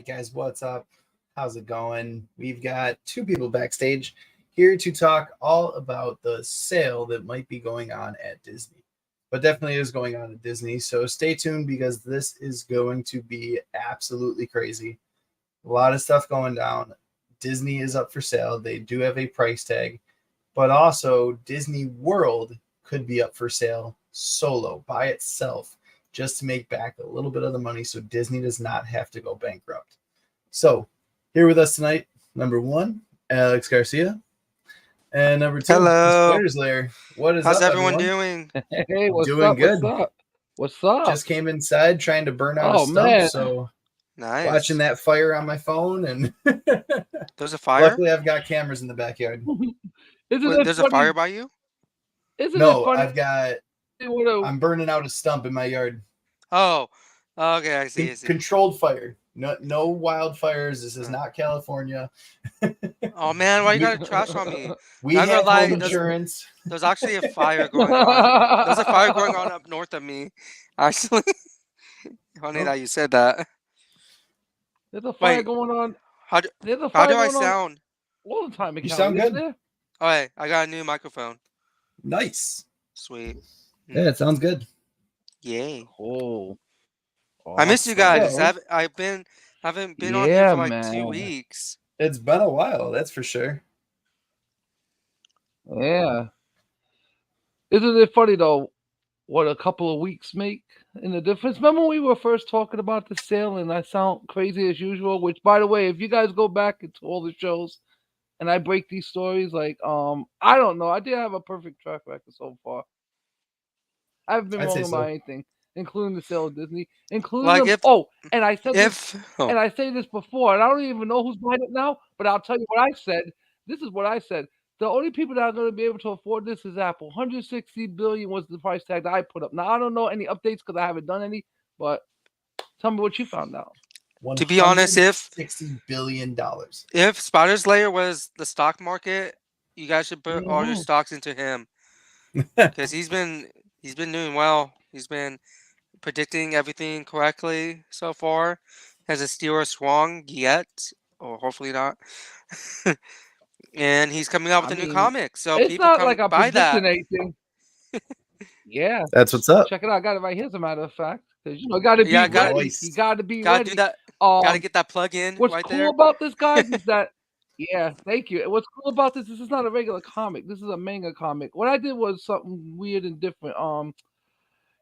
right, guys, what's up? How's it going? We've got two people backstage here to talk all about the sale that might be going on at Disney, but definitely is going on at Disney. So stay tuned because this is going to be absolutely crazy. A lot of stuff going down. Disney is up for sale. They do have a price tag, but also Disney World could be up for sale solo by itself, just to make back a little bit of the money so Disney does not have to go bankrupt. So here with us tonight, number one, Alex Garcia. And number two, hello. Spider's Lair. What is How's up, everyone doing? Hey, what's Doing up? good. What's up? Just came inside trying to burn out a stump, man. so Nice. watching that fire on my phone, and There's a fire? luckily I've got cameras in the backyard. There's a fire by you? No, I've got. I'm burning out a stump in my yard. Oh, okay, I see. Controlled fire. No wildfires. This is not California. Oh man, why you gotta trash on me? We have home insurance. There's actually a fire going on. There's a fire going on up north of me. Actually, funny that you said that. There's a fire going on. How do I sound? All the time. You sound good. All right, I got a new microphone. Nice. Sweet. Yeah, it sounds good. Yay. Oh. Awesome. I missed you guys. I haven't been on here for like 2 weeks. It's been a while, that's for sure. Yeah. Isn't it funny though what a couple of weeks make in the difference? Remember when we were first talking about the sale and I sound crazy as usual, which by the way, if you guys go back into all the shows and I break these stories, like I don't know. I did have a perfect track record so far. I haven't been wrong about anything, including the sale of Disney, including like and I said and I say this before, and I don't even know who's behind it now, but I'll tell you what I said. This is what I said. The only people that are going to be able to afford this is Apple. $160 billion was the price tag that I put up. Now I don't know any updates because I haven't done any, but tell me what you found out. To be honest, if $60 billion. If Spider's Lair was the stock market, you guys should put all your stocks into him because he's been doing well. He's been predicting everything correctly so far. Hasn't steered us wrong yet, or hopefully not. And he's coming out with a new comic, so people not come like buy that. Anything. Yeah, that's what's up. Check it out. I got it right here, as a matter of fact. Because you got to be ready. You got to be ready. Do that. Got to get that plug in. What's right cool there. about this, guys, is that thank you. What's cool about this is not a regular comic. This is a manga comic. What I did was something weird and different.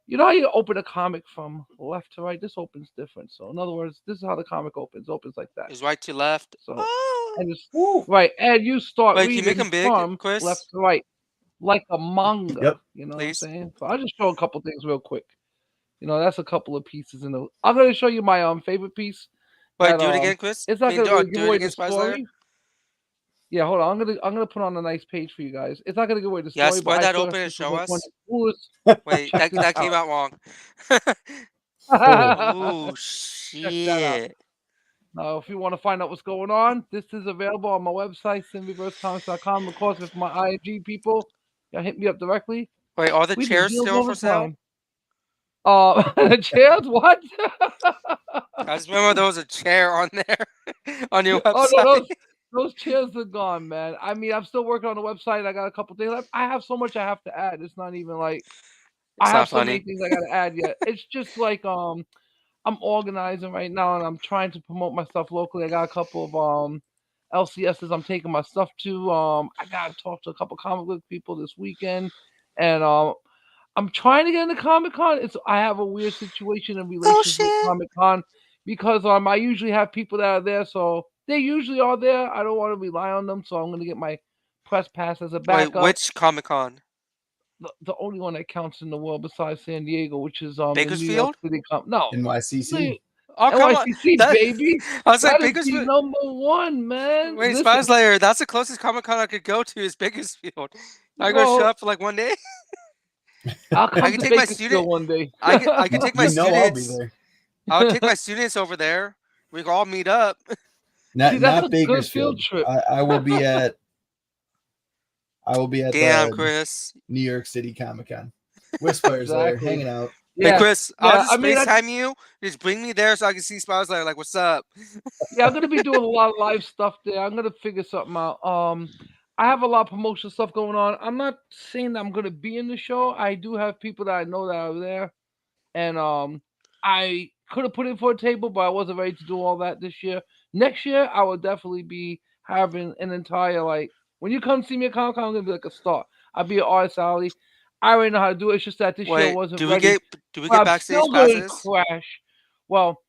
You know how you open a comic from left to right? This opens different. So in other words, this is how the comic opens. It opens like that. It's right to left. So and it's right, and you start reading can you make them big, from Chris? left to right, like a manga. Yep. You know what I'm saying? So I'll just show a couple things real quick. You know, that's a couple of pieces in the. I'm gonna show you my favorite piece. Wait, do it again, Chris. It's not gonna give away the story. story. Yeah, hold on. I'm gonna put on a nice page for you guys. It's not gonna give away the story. Yeah, spread that open and show us. Wait, that came out wrong. Oh shit! Now, if you want to find out what's going on, this is available on my website, sinreversecomics.com. Of course, if my ING people, y'all hit me up directly. Wait, are the chairs still for sale? The chairs? What? I just remember there was a chair on there on your website. Oh, no, those chairs are gone, man. I mean, I'm still working on the website. I got a couple things. I have so much I have to add. It's not even like I have so many things I got to add yet. It's just like I'm organizing right now, and I'm trying to promote my stuff locally. I got a couple of LCSs I'm taking my stuff to. I got to talk to a couple comic book people this weekend, and I'm trying to get into Comic-Con. I have a weird situation in relation with Comic-Con because I usually have people that are there, so they usually are there. I don't want to rely on them, so I'm going to get my press pass as a backup. Wait, which Comic-Con? The only one that counts in the world besides San Diego, which is Bakersfield? No, NYCC. Oh, come NYCC, baby. I was like, Bakersfield number one, man. Wait, Spider's Lair. That's the closest Comic-Con I could go to is Bakersfield. I go show up for like one day. I'll come to take my student one day. I can take my students. I'll be there. I'll take my students over there. We can all meet up. Not Bakersfield. Trip. I will be at. Damn, Chris. New York City Comic-Con. Whispers there hanging out. Hey, Chris, I'll just I mean, FaceTime you. Just bring me there so I can see Spider's Lair. Like, what's up? yeah, I'm gonna be doing a lot of live stuff there. I'm gonna figure something out. I have a lot of promotional stuff going on. I'm not saying that I'm gonna be in the show. I do have people that I know that are there, and I could have put in for a table, but I wasn't ready to do all that this year. Next year, I will definitely be having an entire like. When you come see me at Comic Con, I'm gonna be like a star. I'll be an artist alley. I already know how to do it. It's just that this year Wait, wasn't do we ready. get But I'm backstage still gonna passes? crash. Well,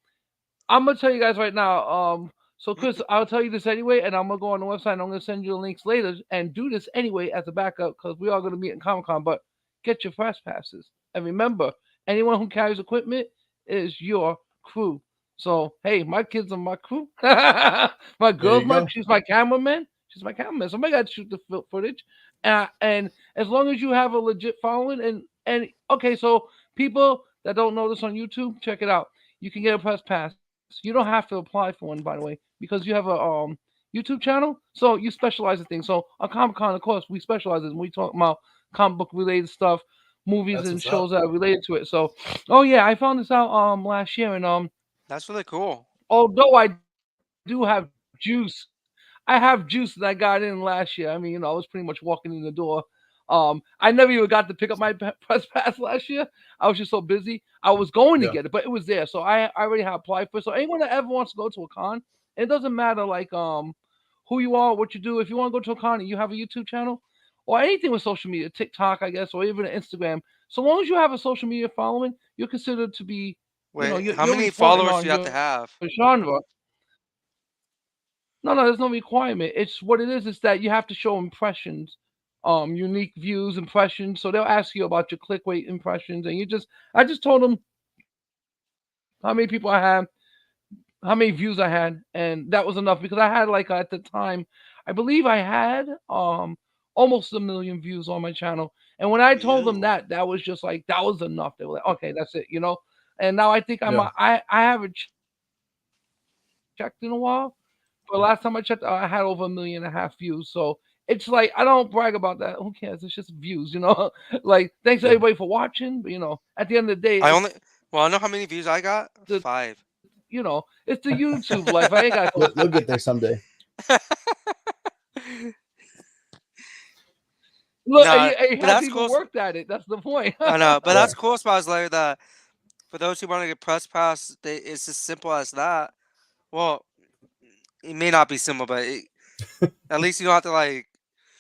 I'm gonna tell you guys right now. So Chris, I'll tell you this anyway, and I'm gonna go on the website and I'm gonna send you the links later and do this anyway as a backup because we are gonna meet in Comic Con. But get your fast passes and remember, anyone who carries equipment is your crew. So hey, my kids are my crew. My girl's she's my cameraman. She's my cameraman. Somebody got to shoot the footage, and as long as you have a legit following, and okay, so people that don't know this on YouTube, check it out. You can get a press pass. You don't have to apply for one, by the way, because you have a YouTube channel. So you specialize in things. So on Comic Con, of course, we specialize in we talk about comic book related stuff, movies and shows that are related to it. So, oh yeah, I found this out last year, and That's really cool. although I do have juice, I have juice that I got in last year. I mean, I was pretty much walking in the door. I never even got to pick up my press pass last year. I was just so busy. I was going to get it, but it was there. So I already have applied for it. So anyone that ever wants to go to a con, it doesn't matter like who you are, what you do. If you want to go to a con and you have a YouTube channel or anything with social media, TikTok, I guess, or even Instagram, so long as you have a social media following, you're considered to be, Wait, how many followers do you have to have? Genre. No, there's no requirement. It's what it is that you have to show impressions, unique views, impressions. So they'll ask you about your click rate impressions, and I just told them how many people I had, how many views I had, and that was enough because I had like at the time, I believe I had almost 1 million views on my channel. And when I told them that was just like that was enough. They were like, okay, that's it, And now I think I haven't checked in a while. But last time I checked, I had over 1.5 million views. So it's like I don't brag about that. Who cares? It's just views, Like thanks everybody for watching. But at the end of the day, I know how many views I got. 5. It's the YouTube life. I ain't got. We'll get there someday. Look, he hasn't even worked at it. That's the point. I know, but that's cool, Spazler, that for those who want to get press pass, it's as simple as that. Well, it may not be simple, but at least you don't have to like.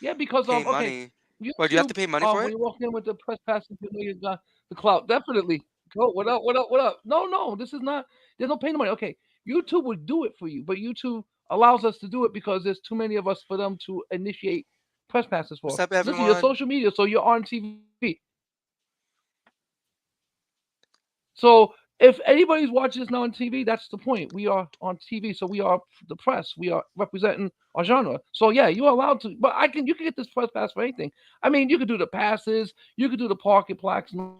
Yeah, because pay money. What, do you have to pay money for it? When you walk in with the press pass, you got the clout. Definitely. Go. What up? What up? What up? No. This is not. There's no paying money. Okay, YouTube would do it for you, but YouTube allows us to do it because there's too many of us for them to initiate press passes for. What's up, everyone? Listen, your social media, so you're on TV. So if anybody's watching this now on TV, that's the point. We are on TV, so we are the press. We are representing our genre. So yeah, you're allowed to. But you can get this press pass for anything. I mean, you could do the passes, you could do the parking plaques and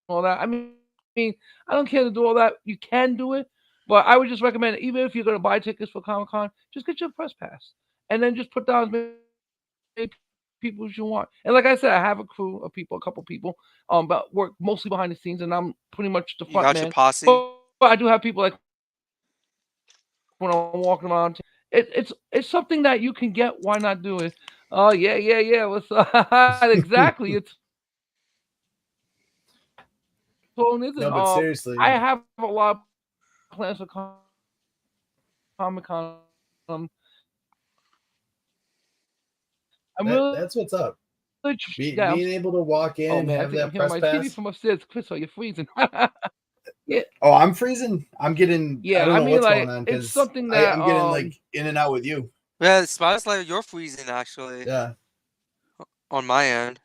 all that. I mean, I don't care to do all that. You can do it, but I would just recommend it. Even if you're going to buy tickets for Comic Con, just get your press pass, and then just put down as many people as you want. And like I said, I have a crew of people, a couple people, but work mostly behind the scenes, and I'm pretty much the front man. Your posse. But I do have people like when I'm walking around. It's something that you can get. Why not do it? Oh yeah. What's up? Exactly. It's so no, but seriously, I have a lot of plans for Comic Con. That's what's up. Being able to walk in and have that press pass. TV from upstairs. Chris, are you freezing? Yeah. Oh, I'm freezing. I'm getting. Yeah, I don't know what's going on it's something that I'm getting like in and out with you. Yeah, it smells like you're freezing actually. Yeah. On my end.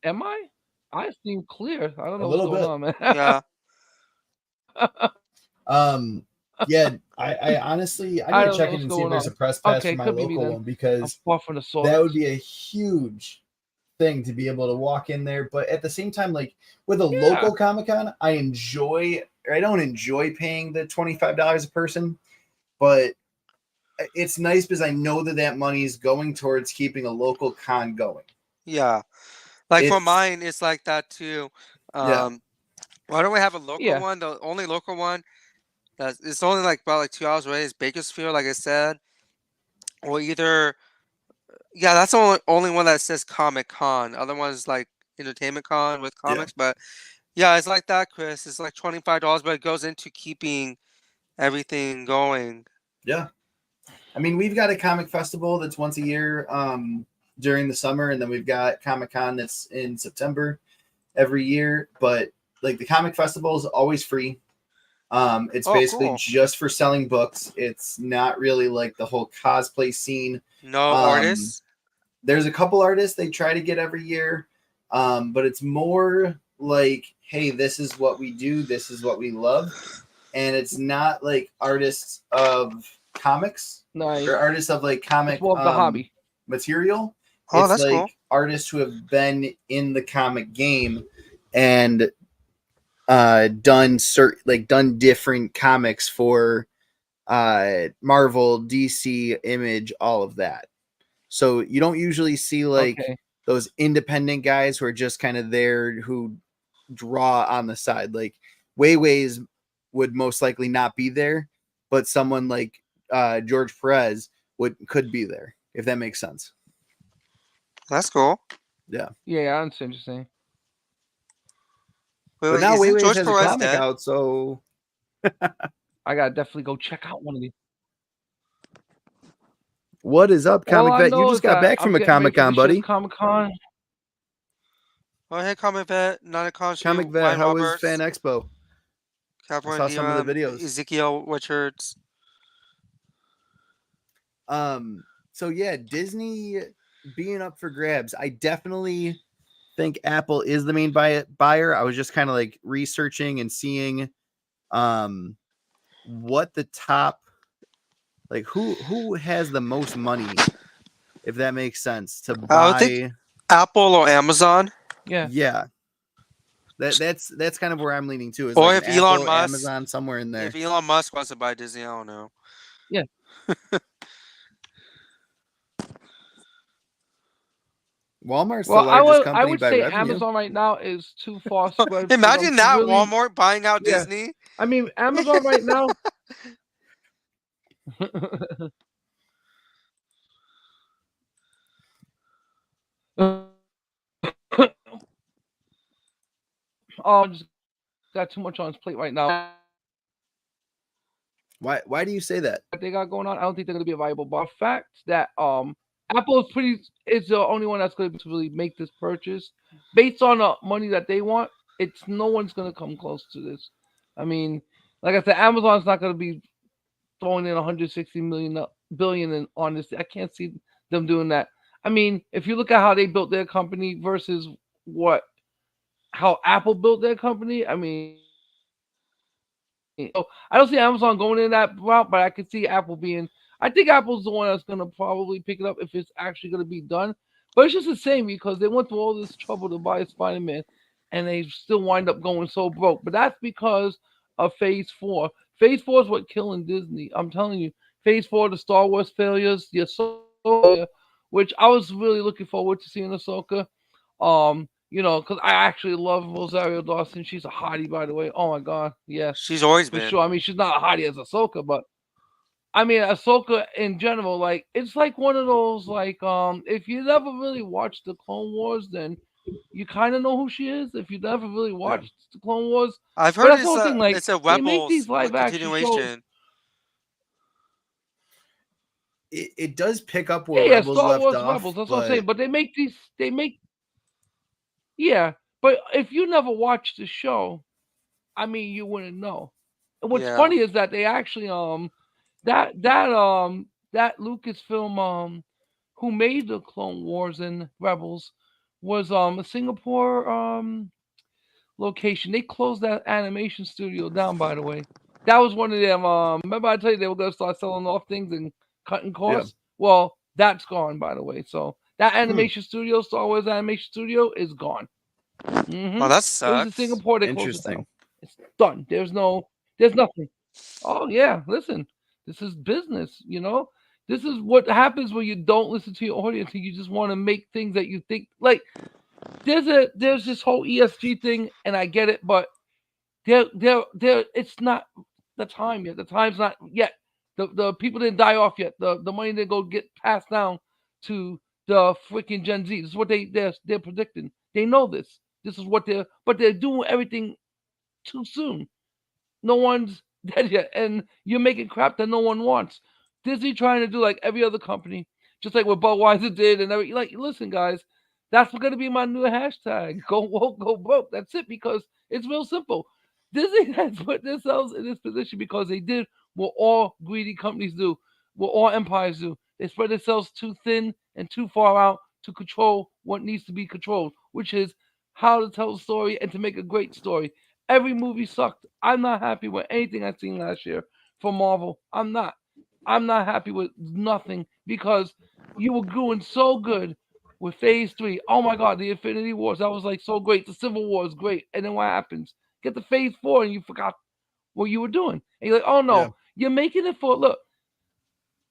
Am I? I seem clear. I don't know what's going on, man. Yeah. Yeah, I honestly I need to check in and see if there's a press pass for my local one because that would be a huge thing to be able to walk in there. But at the same time, like with a local Comic-Con, I don't enjoy paying the $25 a person, but it's nice because I know that money is going towards keeping a local con going. Yeah. Like for mine, it's like that too. Why don't we have a local Yeah. one? The only local one it's only like about like 2 hours away is Bakersfield, like I said. Or either that's the only one that says Comic Con. Other ones like Entertainment Con with comics, but yeah, it's like that, Chris. It's like $25, but it goes into keeping everything going. Yeah. I mean, we've got a comic festival that's once a year during the summer, and then we've got Comic Con that's in September every year. But like the comic festival is always free. It's basically cool. just for selling books. It's not really like the whole cosplay scene. No artists? There's a couple artists they try to get every year, but it's more like, hey, this is what we do. This is what we love. And it's not like artists of comics or artists of like comic the hobby material. Oh, it's that's like cool. Artists who have been in the comic game and done different comics for Marvel, DC, Image, all of that. So you don't usually see like those independent guys who are just kind of there who draw on the side. Like Weiwei's would most likely not be there, but someone like George Perez could be there, if that makes sense. That's cool. Yeah. Yeah, that's interesting. But now Weiwei has a comic out, so I gotta definitely go check out one of these. What is up, Comic Vet? You just got back from a Comic Con, buddy. Comic Con. Oh, hey, Comic Vet. Not a costume. Comic Vet, how was Fan Expo? I saw some of the videos. Ezekiel Richards. So yeah, Disney being up for grabs. I definitely think Apple is the main buyer. I was just kind of like researching and seeing what the top, like who has the most money, if that makes sense, to buy. I would think Apple or Amazon. Yeah. That's kind of where I'm leaning to. Is or like if Elon Musk, Amazon, somewhere in there. If Elon Musk wants to buy Disney, I don't know. Yeah. Walmart's the largest company I would by say revenue. Amazon right now is too far. Imagine that, really, Walmart buying out Disney. I mean, Amazon right now. Just got too much on his plate right now. Why do you say that? What they got going on, I don't think they're going to be a viable. But fact that Apple is the only one that's going to really make this purchase based on the money that they want. No one's going to come close to this. I mean, like I said, Amazon's not going to be throwing in 160 billion on this. I can't see them doing that. I mean, if you look at how they built their company versus how Apple built their company, I mean, so I don't see Amazon going in that route, but I could see Apple being. I think Apple's the one that's going to probably pick it up if it's actually going to be done. But it's just the same because they went through all this trouble to buy Spider-Man, and they still wind up going so broke. But that's because of Phase 4. Phase 4 is what killing Disney. I'm telling you, Phase 4, the Star Wars failures, the Ahsoka, which I was really looking forward to seeing Ahsoka. You know, because I actually love Rosario Dawson. She's a hottie, by the way. Oh my god, yeah, she's always been. Sure. I mean, she's not a hottie as Ahsoka, but I mean, Ahsoka in general, like it's like one of those, like if you never really watched the Clone Wars, then you kind of know who she is. If you never really watched the Clone Wars, I've heard it's a Rebels continuation. It does pick up where Rebels Star left Wars off. Rebels, that's what I'm saying. But they make. Yeah, but if you never watched the show, I mean, you wouldn't know. And what's funny is that they actually that Lucasfilm who made the Clone Wars and Rebels was a Singapore location. They closed that animation studio down, by the way. That was one of them. Remember I told you they were gonna start selling off things and cutting costs? Yeah. Well, that's gone, by the way. So that animation studio, Star Wars animation studio, is gone. Mm-hmm. Oh, that sucks. It was in Singapore. They closed it down. It's done. There's nothing. Oh yeah, listen. This is business, you know. This is what happens when you don't listen to your audience and you just want to make things that you think like. There's this whole ESG thing, and I get it, but It's not the time yet. The time's not yet. The people didn't die off yet. The money didn't go get passed down to the freaking Gen Z. This is what they're predicting. They know this. This is what but they're doing everything too soon. No one's dead yet, and you're making crap that no one wants. Disney trying to do like every other company, just like what Budweiser did, and like, listen, guys, that's going to be my new hashtag. Go woke, go broke. That's it, because it's real simple. Disney has put themselves in this position because they did what all greedy companies do, what all empires do. They spread themselves too thin and too far out to control what needs to be controlled, which is how to tell a story and to make a great story. Every movie sucked. I'm not happy with anything I've seen last year from Marvel. I'm not happy with nothing, because you were doing so good with Phase 3. Oh my God, the Infinity Wars, that was like so great. The Civil War is great. And then what happens? Get to Phase 4 and you forgot what you were doing. And you're like, oh no, you're making it for, look,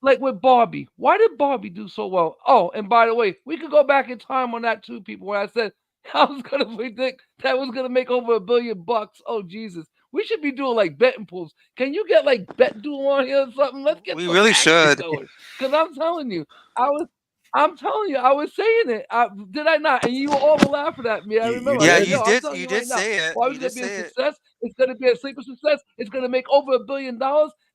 like with Barbie. Why did Barbie do so well? Oh, and by the way, we could go back in time on that too, people, when I said I was going to predict that was going to make over $1 billion. Oh, Jesus. We should be doing like betting pools. Can you get like BetDuel on here or something? Let's get We some really action should. going. Because I'm telling you, I was saying it. Did I not? And you were all laughing at me. I remember. Yeah, I said, you I'm did. telling You right did now, say it. Barbie's You going did to be a say it. success. It's going to be a sleeper success. It's going to make over $1 billion.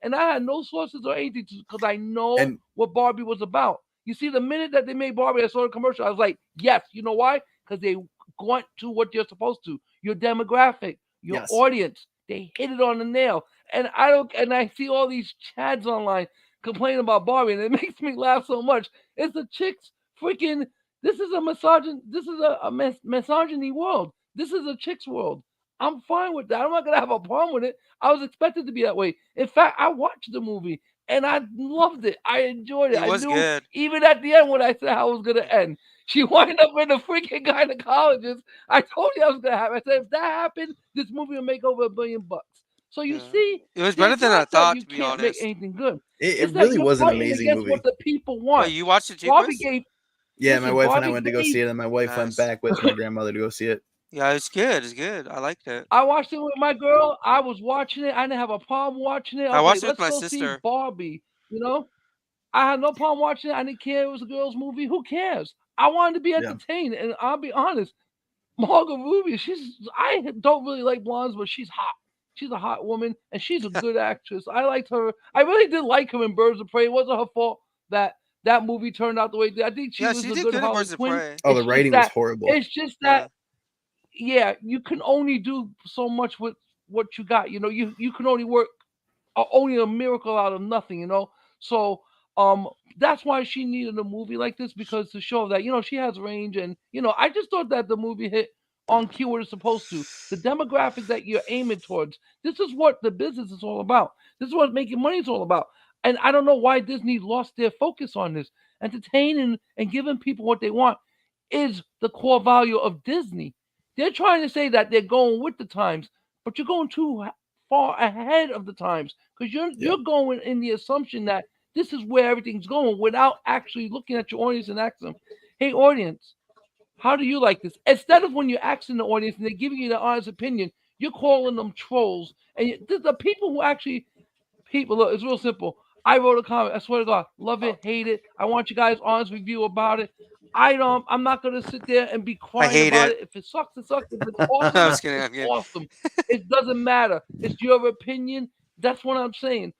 And I had no sources or anything, because I know what Barbie was about. You see, the minute that they made Barbie, I saw the commercial. I was like, yes. You know why? Because they went to what you're supposed to. Your demographic, your audience. They hit it on the nail. And I see all these chads online complaining about Barbie, and it makes me laugh so much. It's the chicks freaking. This is a misogyny world. This is a chicks world. I'm fine with that. I'm not gonna have a problem with it. I was expected to be that way. In fact, I watched the movie and I loved it. I enjoyed it. It was I knew good. even at the end when I said how it was gonna end. She wound up in the freaking gynecologist. I told you I was gonna happen. I said if that happened, this movie will make over $1 billion. So you see, it was better than I thought, you to be can't make honest. anything good. It That really you're was an fighting amazing against movie. what the people want. Wait, you watched it too, Barbie Chris? gave. Yeah, my wife and I Barbie went to go see it, and my wife went back with my grandmother to go see it. Yeah, it's good. It's good. I liked it. I watched it with my girl. I was watching it. I didn't have a problem watching it. I I was watched like, it with let's my go see sister. Barbie. You know, I had no problem watching it. I didn't care. It was a girl's movie. Who cares? I wanted to be entertained. And I'll be honest, Margot Robbie, I don't really like blondes, but she's hot. She's a hot woman, and she's a good actress. I liked her. I really did like her in Birds of Prey. It wasn't her fault that movie turned out the way it did. I think she was she a did good good at Harley Birds of Quinn. Prey. Oh, the writing was horrible. It's just that, you can only do so much with what you got. You know, you can only work only a miracle out of nothing. You know, so that's why she needed a movie like this, because to show that she has range. And I just thought that the movie hit on cue what it's supposed to. The demographic that you're aiming towards. This is what the business is all about. This is what making money is all about. And I don't know why Disney lost their focus on this. Entertaining and giving people what they want is the core value of Disney. They're trying to say that they're going with the times, but you're going too far ahead of the times, because you're going in the assumption that this is where everything's going without actually looking at your audience and asking them, hey, audience, how do you like this? Instead of when you're asking the audience and they're giving you their honest opinion, you're calling them trolls. And the people who actually, look, it's real simple. I wrote a comment. I swear to God, love it, hate it. I want you guys' honest review about it. I'm not gonna sit there and be crying about it. If it sucks, it sucks. If it's awesome, I'm just kidding. it's awesome. It doesn't matter. It's your opinion. That's what I'm saying.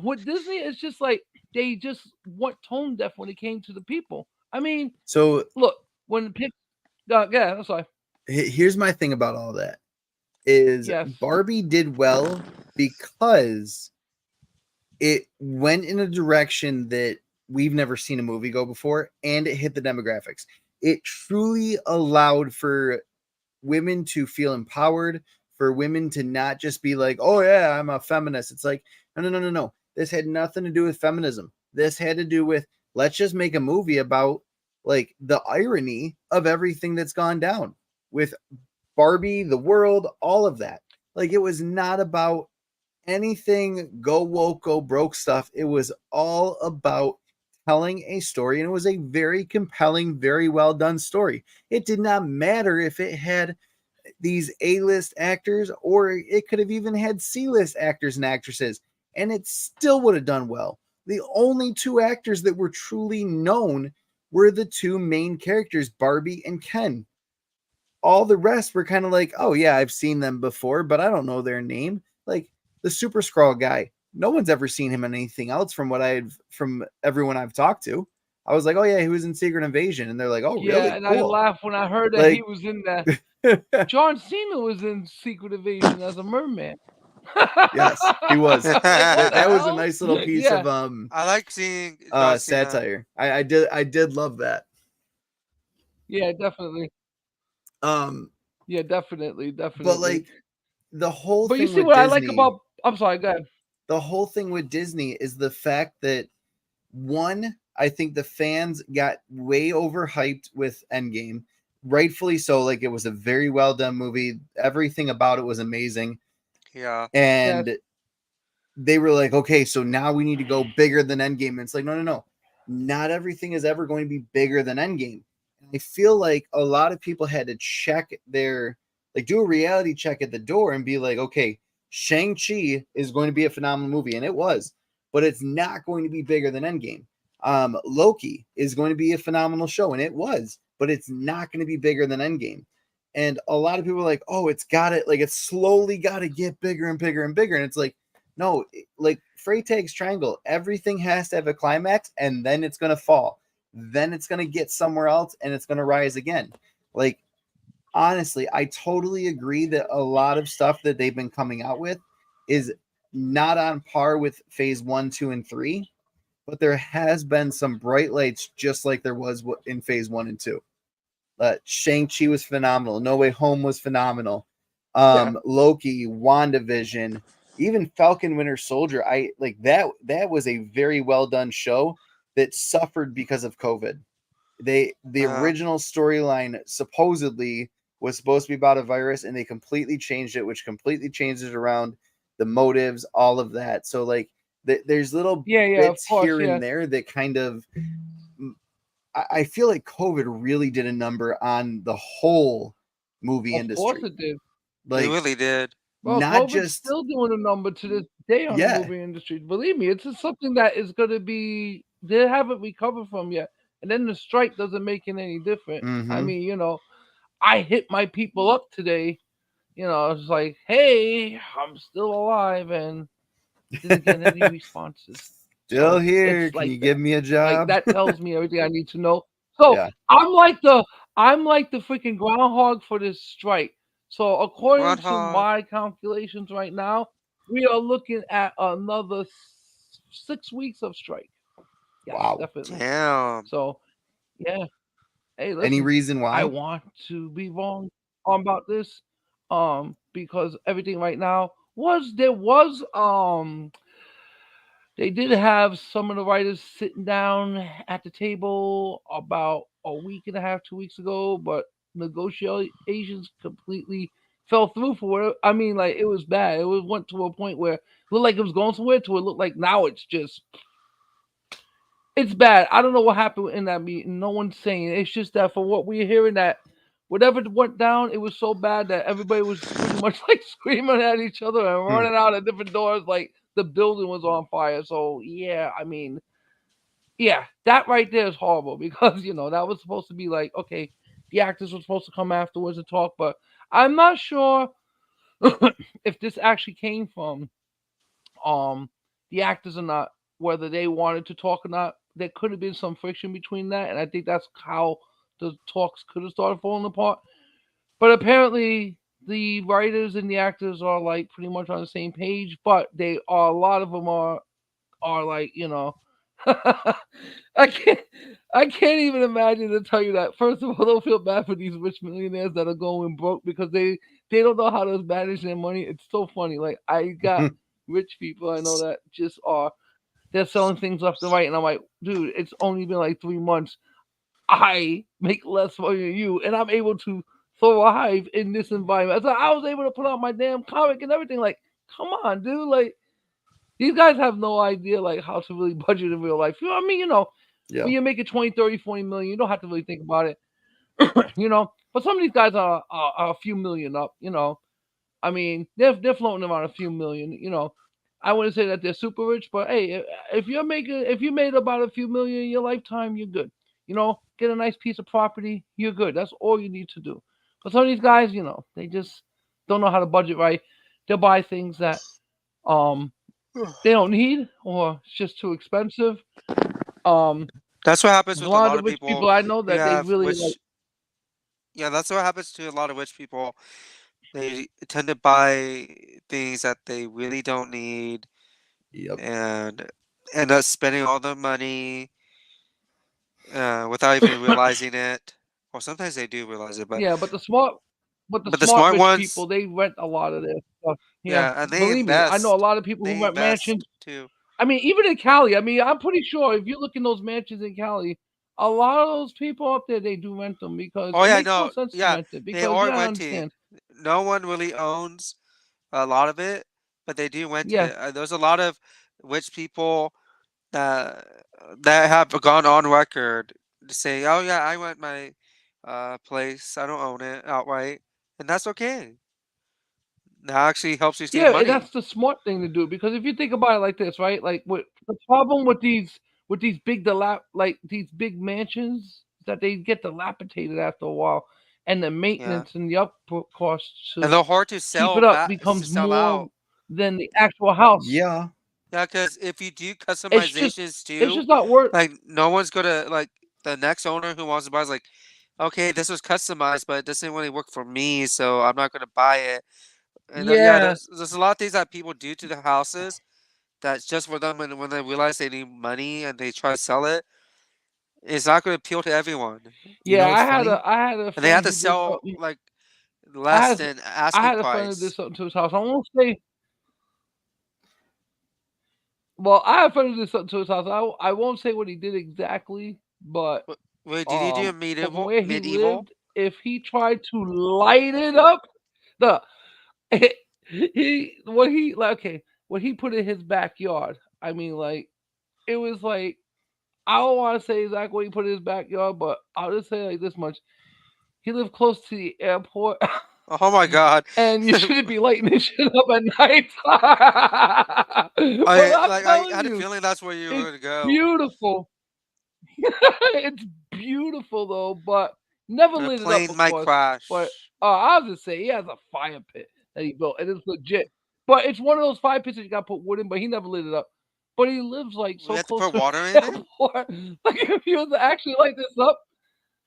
With Disney, it's just like they just went tone deaf when it came to the people. I mean, so look, when I'm sorry. Here's my thing about all that is Barbie did well because it went in a direction that we've never seen a movie go before, and it hit the demographics. It truly allowed for women to feel empowered, for women to not just be like, oh yeah, I'm a feminist. It's like, no. This had nothing to do with feminism. This had to do with, let's just make a movie about like the irony of everything that's gone down with Barbie, the world, all of that. Like, it was not about anything go woke, go broke stuff. It was all about telling a story, and it was a very compelling, very well done story. It did not matter if it had these A-list actors, or it could have even had C-list actors and actresses, and it still would have done well. The only two actors that were truly known were the two main characters, Barbie and Ken. All the rest were kind of like, oh yeah, I've seen them before, but I don't know their name. Like the Super Skrull guy, no one's ever seen him in anything else from everyone I've talked to. I was like, oh yeah, he was in Secret Invasion, and they're like, oh Yeah, really? and Cool. I laughed when I heard that he was in that. John Cena was in Secret Invasion as a merman. Yes, he was. Like, that was a nice little piece of I like seeing John Cena. satire. I did love that. Yeah, definitely. Yeah, definitely. But like the whole But thing you see with what Disney, I like about I'm sorry, go ahead. The whole thing with Disney is the fact that one, I think the fans got way overhyped with Endgame. Rightfully so. Like it was a very well done movie. Everything about it was amazing. Yeah. And they were like, okay, so now we need to go bigger than Endgame. And it's like, no. Not everything is ever going to be bigger than Endgame. I feel like a lot of people had to check do a reality check at the door and be like, okay, Shang-Chi is going to be a phenomenal movie, and it was, but it's not going to be bigger than Endgame. Loki is going to be a phenomenal show, and it was, but it's not going to be bigger than Endgame. And a lot of people are like, oh, it's slowly got to get bigger and bigger and bigger. And it's like, no, like Freytag's triangle, everything has to have a climax, and then it's going to fall. Then it's going to get somewhere else and it's going to rise again. Like, honestly, I totally agree that a lot of stuff that they've been coming out with is not on par with phase 1, 2, and 3, but there has been some bright lights just like there was in phase 1 and 2. Shang-Chi was phenomenal. No Way Home was phenomenal. Loki, WandaVision, even Falcon Winter Soldier. I like that. That was a very well done show that suffered because of COVID. The original storyline supposedly was supposed to be about a virus, and they completely changed it, which completely changed it around the motives, all of that. So like there's little bits here and there that kind of, I feel like COVID really did a number on the whole movie industry. Of course it did. Like, it really did. Well, not COVID's just still doing a number to this day on the movie industry. Believe me, it's just something that is going to be, they haven't recovered from yet. And then the strike doesn't make it any different. I mean, I hit my people up today. It's like, hey, I'm still alive, and didn't get any responses. Still here. Can you give me a job? Like, that tells me everything I need to know. So I'm like the freaking groundhog for this strike. So according to my calculations right now, we are looking at another 6 weeks of strike. Yes, wow. Definitely. Damn. So, yeah. Hey, listen, any reason why? I want to be wrong about this. Because everything right now they did have some of the writers sitting down at the table about a week and a half, 2 weeks ago, but negotiations completely fell through for it. I mean, like, it was bad. It went to a point where it looked like it was going somewhere to it looked like now it's bad. I don't know what happened in that meeting. No one's saying it. It's just that from what we're hearing, that whatever went down, it was so bad that everybody was pretty much like screaming at each other and running out of different doors like the building was on fire. So, yeah, I mean, yeah, that right there is horrible because, that was supposed to be like, okay, the actors were supposed to come afterwards and talk, but I'm not sure if this actually came from the actors or not, whether they wanted to talk or not. There could have been some friction between that, and I think that's how the talks could have started falling apart. But apparently the writers and the actors are like pretty much on the same page, but a lot of them are like, I can't even imagine to tell you that. First of all, don't feel bad for these rich millionaires that are going broke because they don't know how to manage their money. It's so funny. Like, I got rich people I know that just they're selling things left and right, and I'm like, dude, it's only been like 3 months. I make less money than you, and I'm able to thrive in this environment. So I was able to put out my damn comic and everything. Like, come on, dude. Like, these guys have no idea like how to really budget in real life. I mean? When you're making 20, 30, 40 million, you don't have to really think about it. But some of these guys are a few million up, you know. I mean, they're floating around a few million, you know. I wouldn't say that they're super rich, but hey, if you made about a few million in your lifetime, you're good. You know, get a nice piece of property, you're good. That's all you need to do. But some of these guys, you know, they just don't know how to budget right. They'll buy things that they don't need, or it's just too expensive. That's what happens There's a with a lot lot of of rich people. people I know You that they have really like. yeah, that's what happens to a lot of rich people. They tend to buy things that they really don't need Yep. and end up spending all their money without even realizing it. Or sometimes they do realize it, but Yeah, but the smart the smart rich ones, people, they rent a lot of their stuff. Yeah, yeah, and they believe me, I know a invest. lot of people who They rent invest mansions. too. I mean, even in Cali, I mean, I'm pretty sure if you look in those mansions in Cali, a lot of those people up there, they do rent them because Oh it yeah, makes more no, sense to yeah, rent it they because you are gotta renting. understand. No one really owns a lot of it, but they do rent Yeah, it. There's a lot of rich people that have gone on record to say, "Oh yeah, I rent my place. I don't own it outright," and that's okay. That actually helps you save yeah, and money. that's the smart thing to do because if you think about it like this, right? Like, what the problem with these these big mansions is that they get dilapidated after a while, and the Yeah, maintenance and the up costs and to they're hard to keep sell it up back to becomes sell more out. than the actual house. Yeah. Yeah, because if you do It's just customizations it's too, just not worth. like no one's gonna like the next owner who wants to buy is like, okay, this was customized, but it doesn't really work for me, so I'm not gonna buy it. And yeah, Yeah, there's a lot of things that people do to the houses that's just for them, and when they realize they need money and they try to sell it, it's not gonna appeal to everyone, You yeah. know what's funny? I had a and they have friend to who did sell something. like I less had than I asking had a friend who did price. something to his house. I won't say. Well, I had a friend who did something to his house. I won't say what he did exactly, but Wait, did he do a from where he medieval? lived, if he tried to light it up, the he what he like okay, what he put in his backyard. I mean, like it was like I don't want to say exactly what he put in his backyard, but I'll just say like this much: he lived close to the airport, Oh my god! and you shouldn't be lighting this shit up at night. But I'm I telling had a you, feeling that's where you were it's gonna go. beautiful. It's beautiful though, but never The lit it up, plane of might course. But crash. I was just say he has a fire pit that he built, and it's legit. But it's one of those fire pits that you got to put wood in. But he never lit it up. But he lives like We so have to close put to water the in it. airport. Like if he was to actually light this up,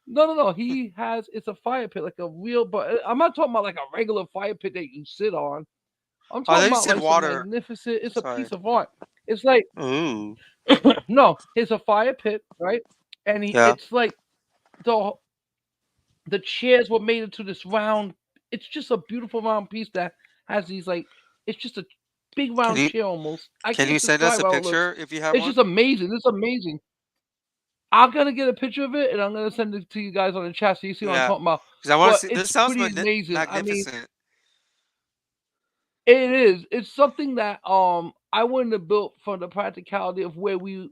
no. He has it's a fire pit, like a real. But I'm not talking about like a regular fire pit that you sit on. I'm Oh, talking they about said like some water. magnificent. It's a Sorry. piece of art. It's like Ooh. no, it's a fire pit, right? And Yeah. it's like the chairs were made into this round. It's just a beautiful round piece that has these like it's just a big Can round you chair almost. I can you can't send us describe a how it looks. picture if you have It's one? just amazing. It's amazing. I'm gonna get a picture of it and I'm gonna send it to you guys on the chat so you see what I'm Yeah. talking about. Because I want to But see. This it's sounds pretty amazing. I mean, magnificent. it is. It's something that I wouldn't have built for the practicality of where we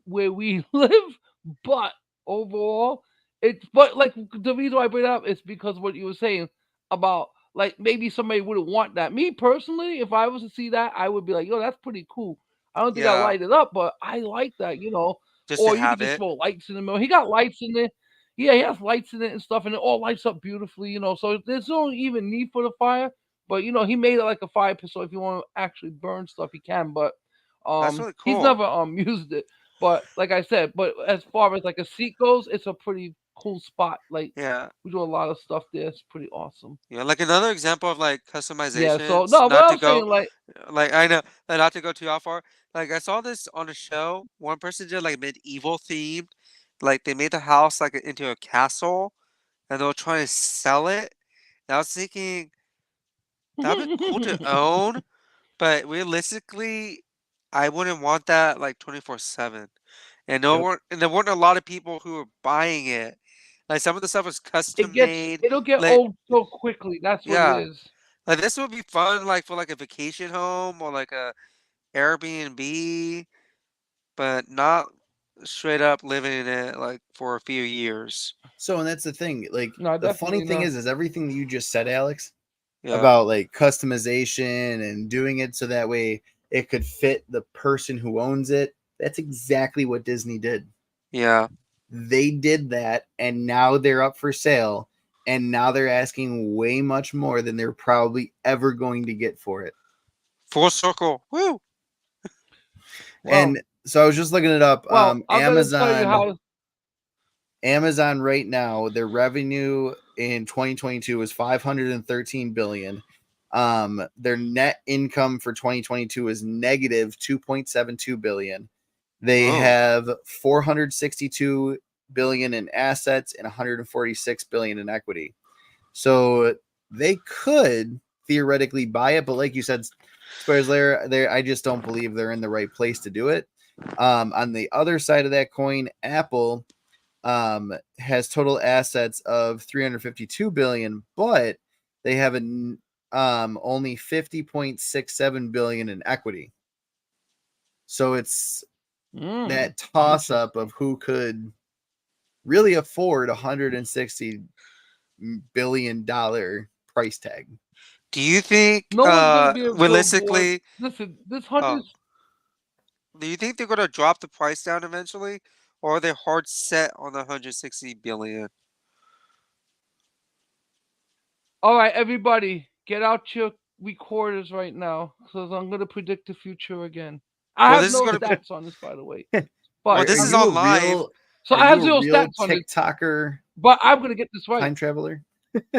live, but overall, it's but like the reason why I bring it up is because what you were saying about like maybe somebody wouldn't want that. Me personally, if I was to see that, I would be like, yo, that's pretty cool. I don't think I Yeah. light it up, but I like that, you know. Just to Or you could have just it. throw lights in the middle. He got lights in there. Yeah, he has lights in it and stuff, and it all lights up beautifully, you know. So there's no even need for the fire. But you know, he made it like a fire pit, so if you want to actually burn stuff, he can. But That's really he's cool. never used it. But like I said, but as far as like a seat goes, it's a pretty cool spot. Like Yeah. we do a lot of stuff there. It's pretty awesome. Yeah. Like another example of like Yeah. So customizations, no, but not to I'm go saying like like I know not to go too far. Like I saw this on a show. One person did like medieval themed. Like they made the house like into a castle, and they were trying to sell it. And I was thinking that'd be cool to own, but realistically, I wouldn't want that like 24/7. Yep. And there weren't a lot of people who were buying it. Like some of the stuff was custom made. it'll get Like old so quickly. That's what it yeah, is. like this would be fun like for like a vacation home or like a Airbnb, but not straight up living in it like for a few years. So, and that's the thing. Like, No, the funny definitely thing not. is everything that you just said, Alex, Yeah. about like customization and doing it so that way it could fit the person who owns it. That's exactly what Disney did. Yeah. They did that, and now they're up for sale, and now they're asking way much more than they're probably ever going to get for it. Full circle. Woo. Well, And so I was just looking it up. well, I'm gonna tell you how. Amazon right now, their revenue in 2022 was 513 billion. Their net income for 2022 is negative 2.72 billion. They Oh. have 462 billion in assets and 146 billion in equity. So they could theoretically buy it, but like you said, Spoilers Lair, I just don't believe they're in the right place to do it. On the other side of that coin, Apple has total assets of 352 billion, but they have only 50.67 billion in equity. So it's that toss up of who could really afford $160 billion price tag. Do you think No one's gonna be able to realistically listen, this hundreds. do you think they're gonna drop the price down eventually? Or are they hard set on the 160 billion? All right, everybody, get out your recorders right now, because I'm gonna predict the future again. I Well, have this is no gonna- stats on this, by the way. Well, But this Are is you on a live. real- so are I have you a zero real stats on this. TikToker But I'm gonna get this right. time traveler?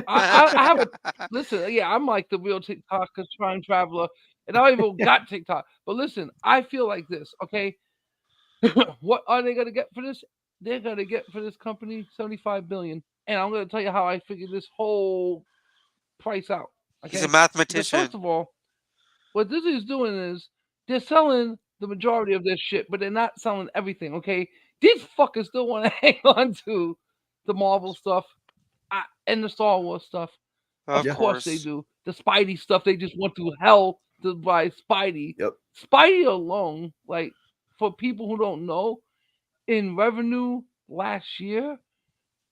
I have a listen. Yeah, I'm like the real TikToker time traveler, and I don't even got TikTok. But listen, I feel like this. Okay, what are they gonna get for this? They're gonna get for this company 75 billion, and I'm gonna tell you how I figured this whole price out. Okay, He's a because mathematician. first of all, what Disney is doing is they're selling the majority of their shit, but they're not selling everything. Okay, these fuckers still want to hang on to the Marvel stuff and the Star Wars stuff. Of course they do. The Spidey stuff, they just went through hell to buy Spidey. Yep. Spidey alone, like for people who don't know, in revenue last year,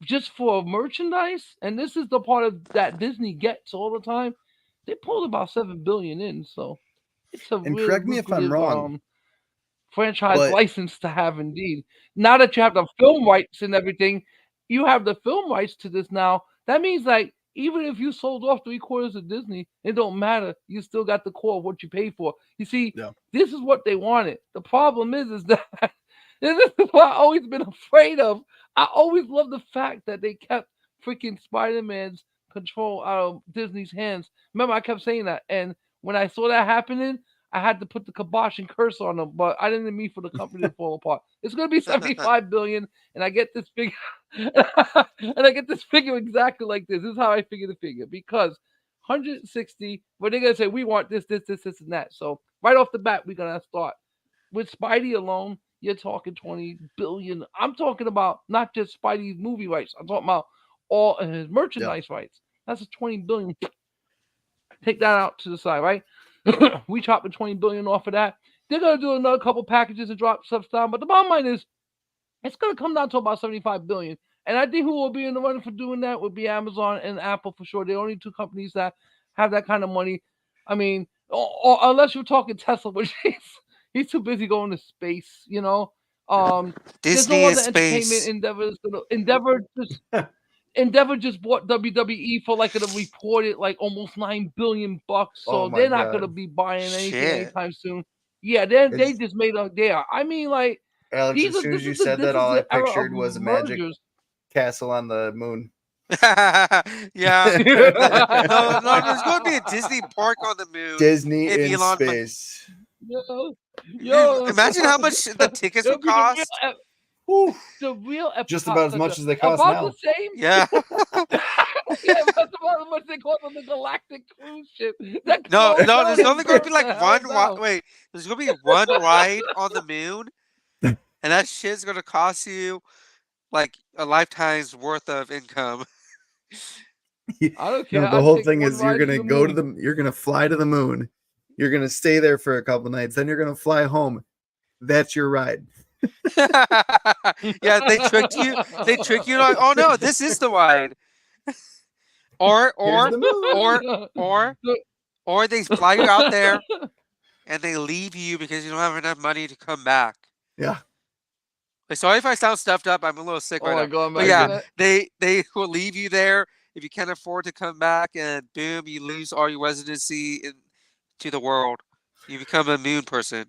just for merchandise, and this is the part of that Disney gets all the time, they pulled about 7 billion in. So it's a And really correct me if I'm wrong, franchise but- license to have indeed. Now that you have the film rights and everything, you have the film rights to this now. That means like even if you sold off 3/4 of Disney, it don't matter. You still got the core of what you paid for. You see, this is what they wanted. The problem is that this is what I've always been afraid of. I always loved the fact that they kept freaking Spider-Man's control out of Disney's hands. Remember, I kept saying that, and when I saw that happening, I had to put the kibosh and curse on them, but I didn't mean for the company to fall apart. It's going to be 75 billion, and I get this figure, and I get this figure exactly like this. This is how I figure the figure, because 160, but they're going to say, we want this, and that. So right off the bat, we're going to start. With Spidey alone, you're talking 20 billion. I'm talking about not just Spidey's movie rights. I'm talking about all his merchandise rights. That's a 20 billion. Take that out to the side, right? We chopping 20 billion off of that. They're gonna do another couple packages and drop stuff down, but the bottom line is it's gonna come down to about 75 billion. And I think who will be in the running for doing that would be Amazon and Apple for sure. They're only two companies that have that kind of money. I mean, or unless you're talking Tesla, which he's too busy going to space, you know. There's no other entertainment endeavor. Endeavor just bought WWE for like gonna report it like almost $9 billion. So they're not gonna be buying anything anytime soon. Yeah, they just made up there. I mean, like Alex, as soon as you said that, all I pictured was a magic castle on the moon. Yeah. No, there's going to be a Disney park on the moon. Disney in space. Yo, imagine how much the tickets would cost. The real just about as much as they cost about now. The same. Yeah. Yeah, that's about how much they cost on the Galactic cruise ship. No, there's only going to be like one. Wait, there's going to be one ride on the moon, and that shit's going to cost you like a lifetime's worth of income. I don't care. No, the whole thing is you're gonna fly to the moon. You're gonna stay there for a couple nights, then you're gonna fly home. That's your ride. Yeah, they tricked you. They trick you like, oh no, this is the ride. Or Here's the moon. or they fly you out there and they leave you because you don't have enough money to come back. Yeah. Sorry if I sound stuffed up. I'm a little sick right now. God, But You're yeah, good. they will leave you there if you can't afford to come back, and boom, you lose all your residency to the world. You become a moon person.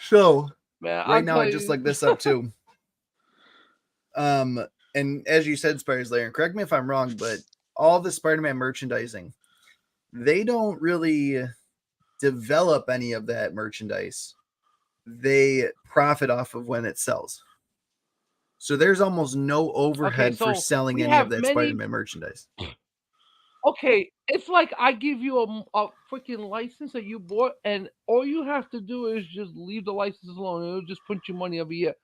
So man, right I'll now tell I just you. looked this up too. And as you said, Spider Slayer, and correct me if I'm wrong, but all the Spider-Man merchandising, they don't really develop any of that merchandise. They profit off of when it sells. So there's almost no overhead for so selling we any of have that many. Spider-Man merchandise. Okay, it's like I give you a freaking license that you bought, and all you have to do is just leave the license alone. It'll just print you money every year.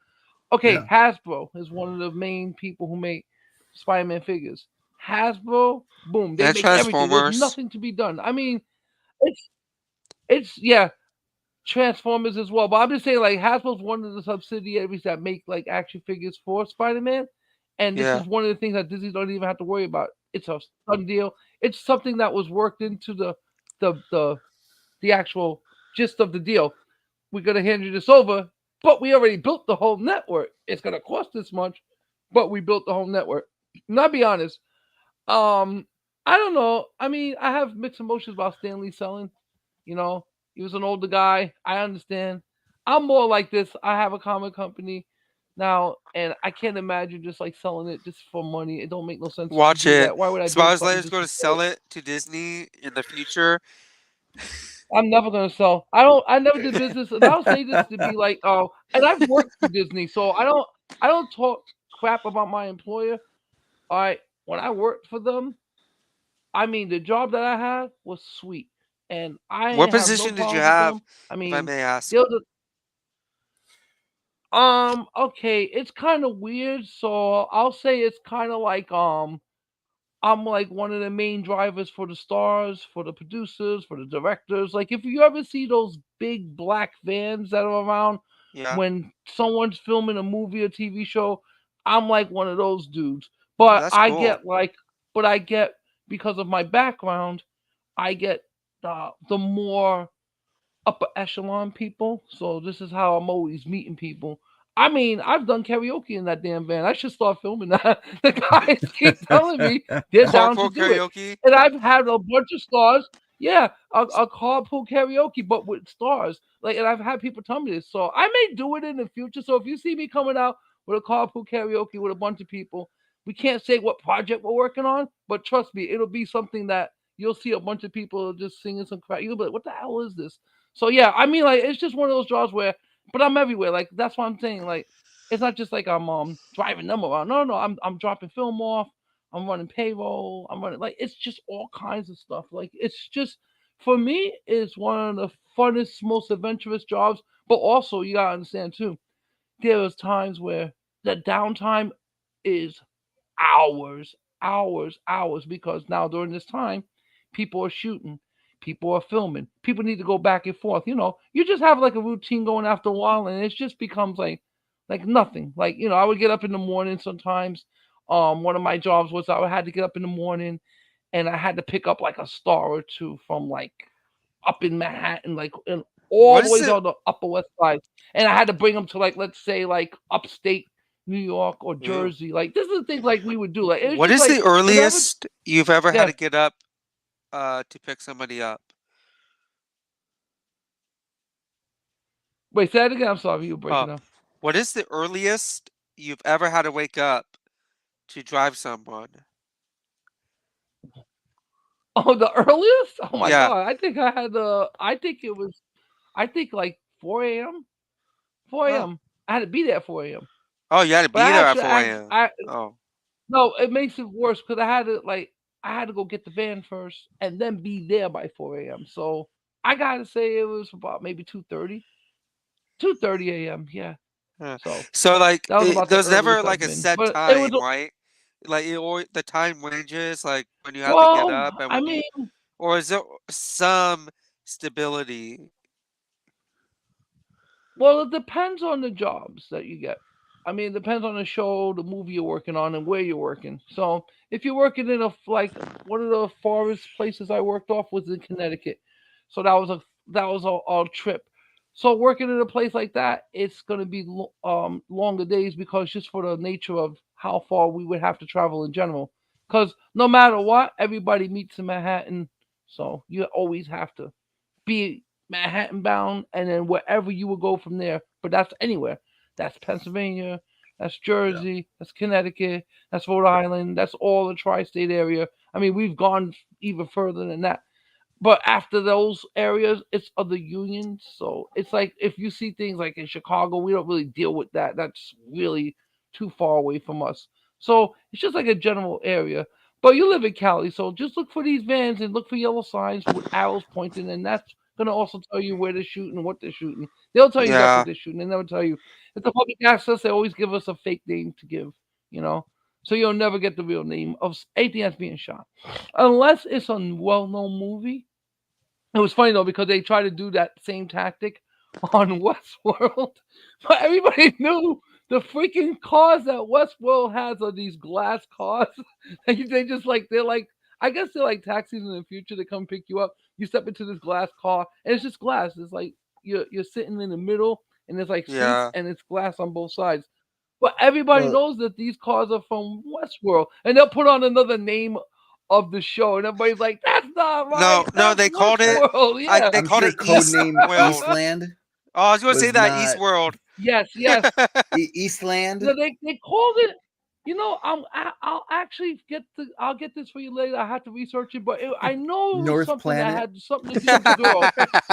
Okay, Yeah. Hasbro is one of the main people who make Spider-Man figures. Hasbro, boom, they And make everything. There's Transformers. nothing to be done. I mean, it's Transformers as well. But I'm just saying, like, Hasbro's one of the subsidiaries that make like action figures for Spider-Man, and this Yeah. is one of the things that Disney don't even have to worry about. It's a done deal. It's something that was worked into the actual gist of the deal. We're gonna hand you this over, but we already built the whole network. It's gonna cost this much, but we built the whole network. And I'll be honest, I don't know. I mean, I have mixed emotions about Stan Lee selling. You know, he was an older guy. I understand. I'm more like this. I have a comic company now, and I can't imagine just like selling it just for money. It don't make no sense Watch to do it. that. Why would I build Spider something Slayer's just going to to sell sell it? it to Disney in the future. I'm never gonna sell. I never did business, and I don't say this to be like, oh, and I've worked for Disney, so I don't talk crap about my employer. All right, when I worked for them, I mean, the job that I had was sweet, and I What ain't have no position did you problems with have, them. I if I mean, may ask? they're the okay, it's kind of weird. So I'll say it's kind of like I'm like one of the main drivers for the stars, for the producers, for the directors. Like if you ever see those big black vans that are around Yeah. when someone's filming a movie or TV show, I'm like one of those dudes. Oh, But that's I cool. get like, but I get because of my background, I get the more upper echelon people. So this is how I'm always meeting people. I mean, I've done karaoke in that damn van. I should start filming that. The guys keep telling me they're down to Carpool do it. karaoke? And I've had a bunch of stars. Yeah, a carpool karaoke, but with stars. Like, and I've had people tell me this. So I may do it in the future. So if you see me coming out with a carpool karaoke with a bunch of people, we can't say what project we're working on, but trust me, it'll be something that you'll see a bunch of people just singing some crap. You'll be like, what the hell is this? So yeah, I mean, like it's just one of those jobs where, but I'm everywhere. Like that's what I'm saying. Like it's not just like I'm driving them around. No, I'm dropping film off. I'm running payroll. I'm running like it's just all kinds of stuff. Like it's just for me, it's one of the funnest, most adventurous jobs. But also, you gotta understand too. There is times where the downtime is hours, because now during this time, people are shooting, people are filming, people need to go back and forth. You just have like a routine going after a while, and it just becomes like nothing. Like I would get up in the morning sometimes. One of my jobs was I had to get up in the morning, and I had to pick up like a star or two from like up in Manhattan, like and all What the is way the down the Upper West Side, and I had to bring them to like let's say like upstate New York or Ooh. Jersey. Like this is the thing like we would do. Like it was What just is like the whenever. earliest you've ever had Yeah. to get up to pick somebody up? Wait, say that again. I'm sorry, you were breaking Oh, up. what is the earliest you've ever had to wake up to drive someone? Oh, the earliest? Oh my Yeah. god! I think I had I think it was. I think like 4 a.m. 4 Oh. a.m. I had to be there at 4 a.m. Oh, you had to But be I there at actually, 4 a.m. I Oh. no, it makes it worse because I had to go get the van first and then be there by 4 a.m. So I gotta say it was about maybe 2:30 a.m. Yeah. Yeah. So So like that was about the there's never earliest like I've a been. set But it was time, right? Like the time ranges, like when you have to get well, up and I when you, mean, or is there some stability? Well, it depends on the jobs that you get. I mean, it depends on the show, the movie you're working on, and where you're working. So, if you're working in like one of the farthest places I worked off was in Connecticut, so that was a trip. So, working in a place like that, it's going to be longer days because just for the nature of how far we would have to travel in general. Because no matter what, everybody meets in Manhattan, so you always have to be Manhattan bound, and then wherever you will go from there. But that's anywhere. That's Pennsylvania. That's Jersey. That's Connecticut. That's Rhode Island. That's all the tri-state area. I mean, we've gone even further than that. But after those areas, it's other unions. So it's like if you see things like in Chicago, we don't really deal with that. That's really too far away from us. So it's just like a general area. But you live in Cali, so just look for these vans and look for yellow signs with arrows pointing, and that's gonna also tell you where they're shooting and what they're shooting. They'll tell you exactly Yeah. what they're shooting. They never tell you. If the public asks us, they always give us a fake name to give, you know. So you'll never get the real name of anything that's being shot. Unless it's a well-known movie. It was funny though because they tried to do that same tactic on Westworld, but everybody knew the freaking cars that Westworld has are these glass cars. They just like they're like I guess they're like taxis in the future. They come pick you up. You step into this glass car, and it's just glass. It's like you're sitting in the middle, and there's like seats, Yeah. and it's glass on both sides. But everybody Well, knows that these cars are from Westworld, and they'll put on another name of the show, and everybody's like, "That's not right. No, That's they called it. Westworld." Yeah. They I'm called sure it codename Eastworld. Eastland Oh, I was gonna say was that not Eastworld. Yes. Yes. Eastland. No, they called it. You know, I'll actually I'll get this for you later. I have to research it, but I know it was North something that Planet. had something to do with the girl.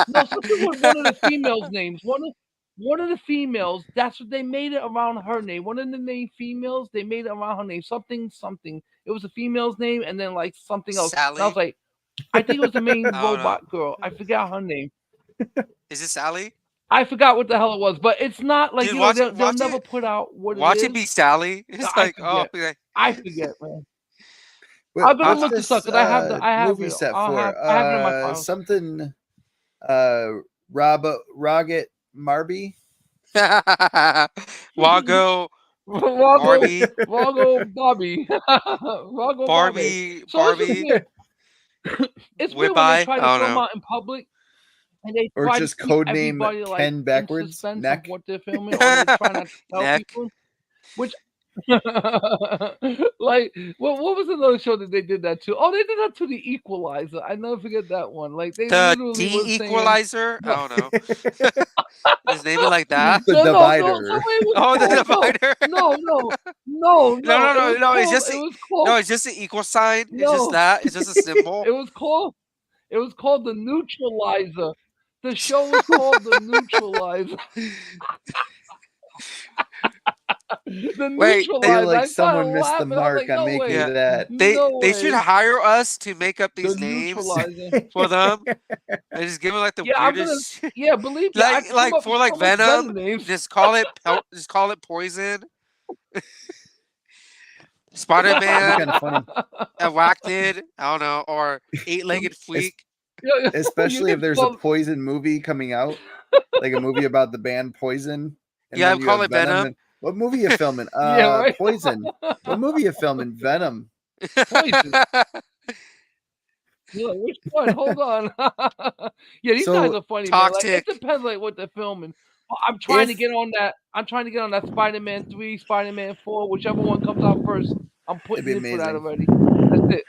No, something with one of the females' names. One of the females. That's what they made it around her name. One of the main females. They made it around her name. Something. It was a female's name, and then like something else. And I Sally. was like, I think it was the main I don't know. robot girl. I forgot her name. Is it Sally? I forgot what the hell it was, but it's not like Dude, you know they'll watch never it. put out what it Watch is. it be Sally. It's I like, oh, forget. yeah. I forget, man. What- I'm gonna what's look this up because I have movie it. set I for? have it in my files. Something. Roget Marby. Wago, Barbie, Wago Bobby. Wago Barbie, So it's just Barbie, weird. It's weird when they Whip-Eye. try I to don't film know. out in public and they Or try just to keep codename everybody like Ken in backwards, suspense neck. of what they're filming, or they try not to tell Neck. people. Which like what was another show that they did that to? Oh, they did that to The Equalizer. I never forget that one. Like they The literally was saying de-equalizer? I don't know. Just name it like that. The no, Divider. somebody was Oh, the called, divider. no, No. It's just it a, was called no. It's just an equal sign. It's just no. that. It's just a symbol. It was called The Neutralizer. The show was called The Neutralizer. The Wait, I feel Neutralizer. like I someone started missed the laughing. I was mark like, on no making way. Yeah. that. They should way. hire us to make up The these names Neutralizer. for them and just give them like the Yeah, I'm gonna. weirdest. Yeah, believe me, I come up For with like so much better Venom, names. just call it poison. Spider-Man, Kind of funny, arachnid, I don't know, or eight-legged freak. especially You if there's can a Poison movie coming out, like a movie about the band Poison. And Yeah, then you call have it Venom. And, what movie you filming? Yeah, right. Poison. What movie you filming? Venom. Poison. You're like, which one? Hold on. Yeah, these guys are funny, man. Like, Toxic. it depends like what they're filming. I'm trying to get on that. I'm trying to get on that Spider-Man 3, Spider-Man 4, whichever one comes out first. I'm putting It'd be in for that amazing. already. That's it.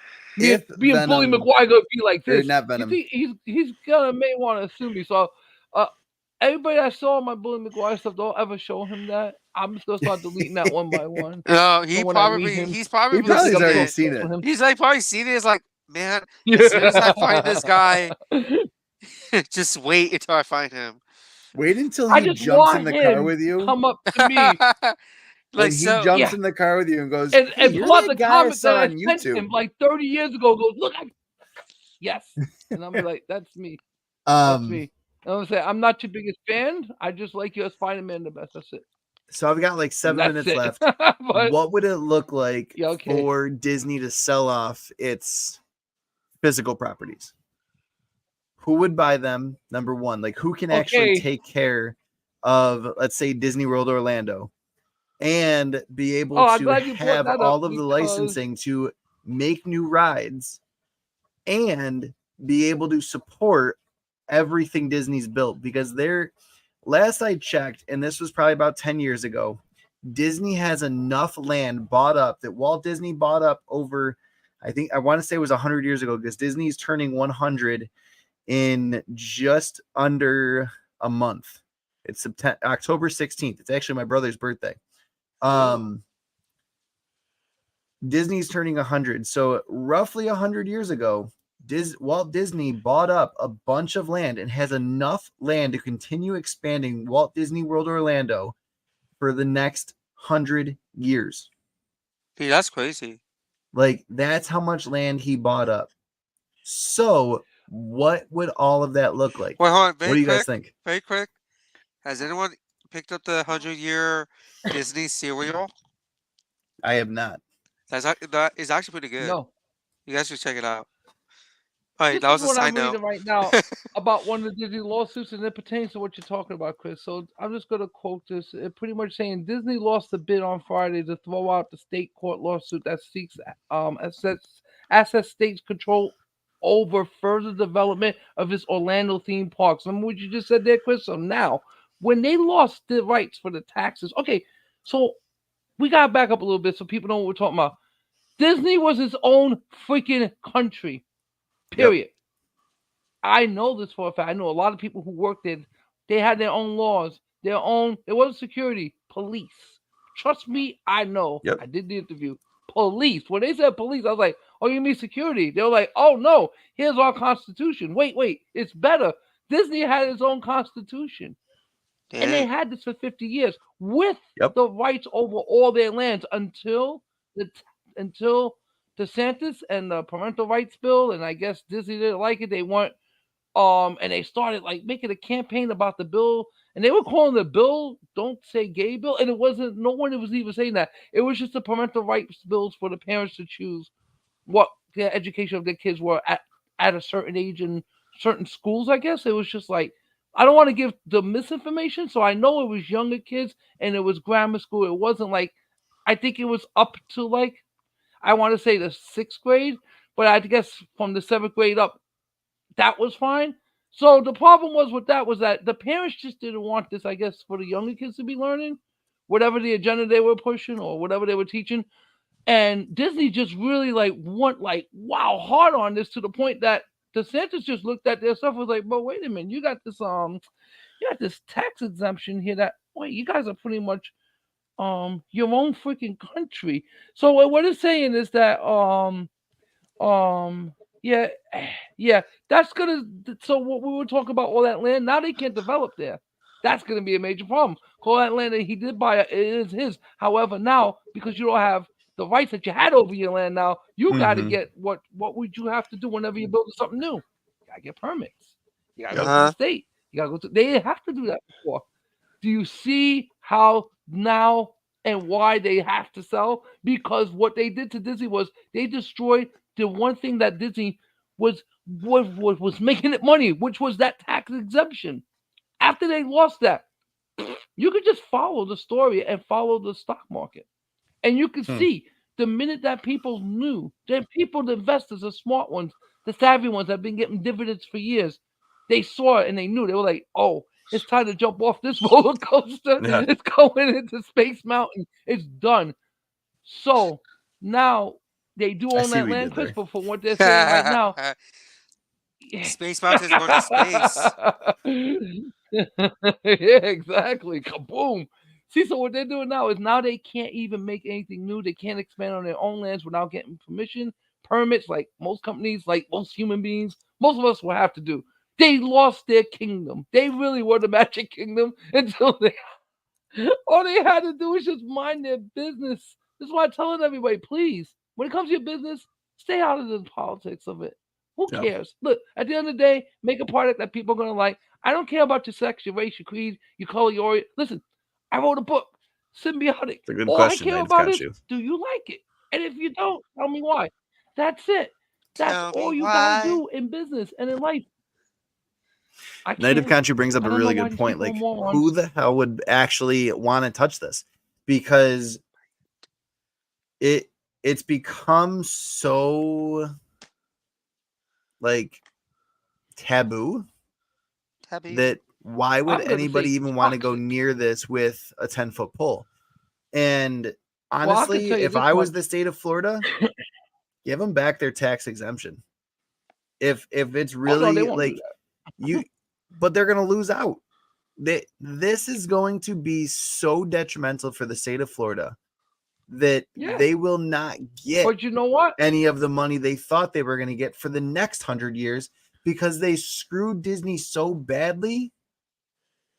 If Me and Bully Venom- McGuire gonna be like Or this. not You Venom. think he's gonna may want to sue me. So everybody that saw my Bully McGuire stuff, don't ever show him that. I'm just gonna start deleting that one by one. No, So when I meet him- he's He probably probably has seen already it. seen it. He's like probably seen it. It's like, man, as soon as I find this guy, just wait until I find him. Wait until I he just jumps want in the car him with you. come up to me. When Like he so, jumps yeah. in the car with you and goes, And "Hey, you're pull out that the guy I comment saw that I on sent YouTube." him like 30 years ago. Goes, look, yes, and I'm like, that's me. That's me. And I'm saying, I'm not your biggest fan. I just like you as Spider-Man the best. That's it. So I've got like 7 That's minutes it. left. But What would it look like Yeah, okay. for Disney to sell off its physical properties? Who would buy them? Number one, like who can actually Okay. take care of, let's say, Disney World Orlando, and be able I'm to glad you brought have that all up of the because licensing to make new rides and be able to support everything Disney's built. Because last I checked, and this was probably about 10 years ago, Disney has enough land bought up that Walt Disney bought up over, I want to say it was 100 years ago, because Disney's turning 100 in just under a month. It's October 16th. It's actually my brother's birthday. Disney's turning 100. So roughly 100 years ago, Walt Disney bought up a bunch of land and has enough land to continue expanding Walt Disney World Orlando for the next 100 years. Dude, that's crazy. Like, that's how much land he bought up. So what would all of that look like? Wait, hold on. What do you guys think? Very quick. Has anyone picked up the 100-year Disney cereal? I have not. That is actually pretty good. no. You guys should check it out. All right, This that was is a what side I'm note. reading right now about one of the Disney lawsuits, and it pertains to what you're talking about, Chris. So I'm just going to quote this. It pretty much saying Disney lost the bid on Friday to throw out the state court lawsuit that seeks asset state control over further development of its Orlando theme parks. Remember what you just said there, Chris? So now, when they lost the rights for the taxes, okay, so we got to back up a little bit so people know what we're talking about. Disney was its own freaking country. Period. Yep. I know this for a fact. I know a lot of people who worked there. They had their own laws, their own. It wasn't security, police. Trust me, I know. Yep. I did the interview. Police. When they said police, I was like, "Oh, you mean security?" They were like, "Oh no, here's our constitution." Wait, it's better. Disney had its own constitution, and they had this for 50 years with the rights over all their lands until DeSantis and the parental rights bill, and I guess Disney didn't like it. They weren't, and they started like making a campaign about the bill, and they were calling the bill "Don't Say Gay" bill, and it wasn't. No one was even saying that. It was just the parental rights bills for the parents to choose what the education of their kids were at a certain age in certain schools. I guess it was just like, I don't want to give the misinformation, so I know it was younger kids and it was grammar school. It wasn't like, I think it was up to like, I want to say the 6th grade, but I guess from the 7th grade up, that was fine. So the problem was that the parents just didn't want this, I guess, for the younger kids to be learning, whatever the agenda they were pushing or whatever they were teaching. And Disney just really went wow hard on this, to the point that DeSantis just looked at their stuff and was like, "But wait a minute, you got this tax exemption here that, wait, you guys are pretty much your own freaking country." So what it's saying is that yeah, that's gonna. So what we were talking about, all that land, now they can't develop there. That's gonna be a major problem. All that land that he did buy, it is his. However, now, because you don't have the rights that you had over your land, now you got to get what would you have to do whenever you're building something new? You gotta get permits. You gotta go to the state. You gotta go to. They have to do that before. Do you see how now and why they have to sell? Because what they did to Disney was they destroyed the one thing that Disney was making it money, which was that tax exemption. After they lost that, you could just follow the story and follow the stock market, and you could see the minute that people knew, that people, the investors, the smart ones, the savvy ones that have been getting dividends for years, they saw it and they knew. They were like, "Oh, it's time to jump off this roller coaster. Yeah. It's going into Space Mountain. It's done." So now they do own that land, Chris, but for what they're saying right now, Space Mountain's going to space. Yeah, exactly. Kaboom. See, so what they're doing now is now they can't even make anything new. They can't expand on their own lands without getting permission, permits, like most companies, like most human beings, most of us will have to do. They lost their kingdom. They really were the Magic Kingdom until all they had to do was just mind their business. This is why I'm telling everybody, please, when it comes to your business, stay out of the politics of it. Who cares? Look, at the end of the day, make a product that people are going to like. I don't care about your sex, your race, your creed, your color, your orient. Listen, I wrote a book, Symbiotic. It's a good All question. I care about is, do you like it? And if you don't, tell me why. That's it. That's all you got to do in business and in life. Night of Country brings up a really good point. Like, who the hell would actually want to touch this? Because it's become so like taboo that why would anybody even want to go near this with a 10-foot pole? And honestly, if I was the state of Florida, give them back their tax exemption. If it's really like you, but they're going to lose out. This is going to be so detrimental for the state of Florida that they will not get but you know what? any of the money they thought they were going to get for the next 100 years because they screwed Disney so badly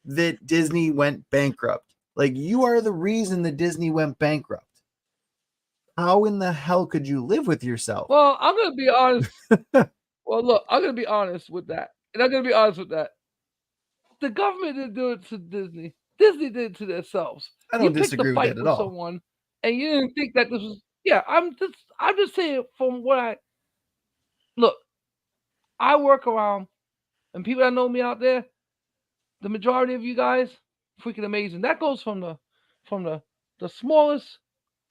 that Disney went bankrupt. Like, you are the reason that Disney went bankrupt. How in the hell could you live with yourself? Well, I'm going to be honest. Well, look, I'm going to be honest with that. And I'm going to be honest with that. The government didn't do it to Disney. Disney did it to themselves. I don't disagree with that at all. Someone, and you didn't think that this was. Yeah, I'm just saying from what I look. I work around, and people that know me out there, the majority of you guys, freaking amazing. That goes from the smallest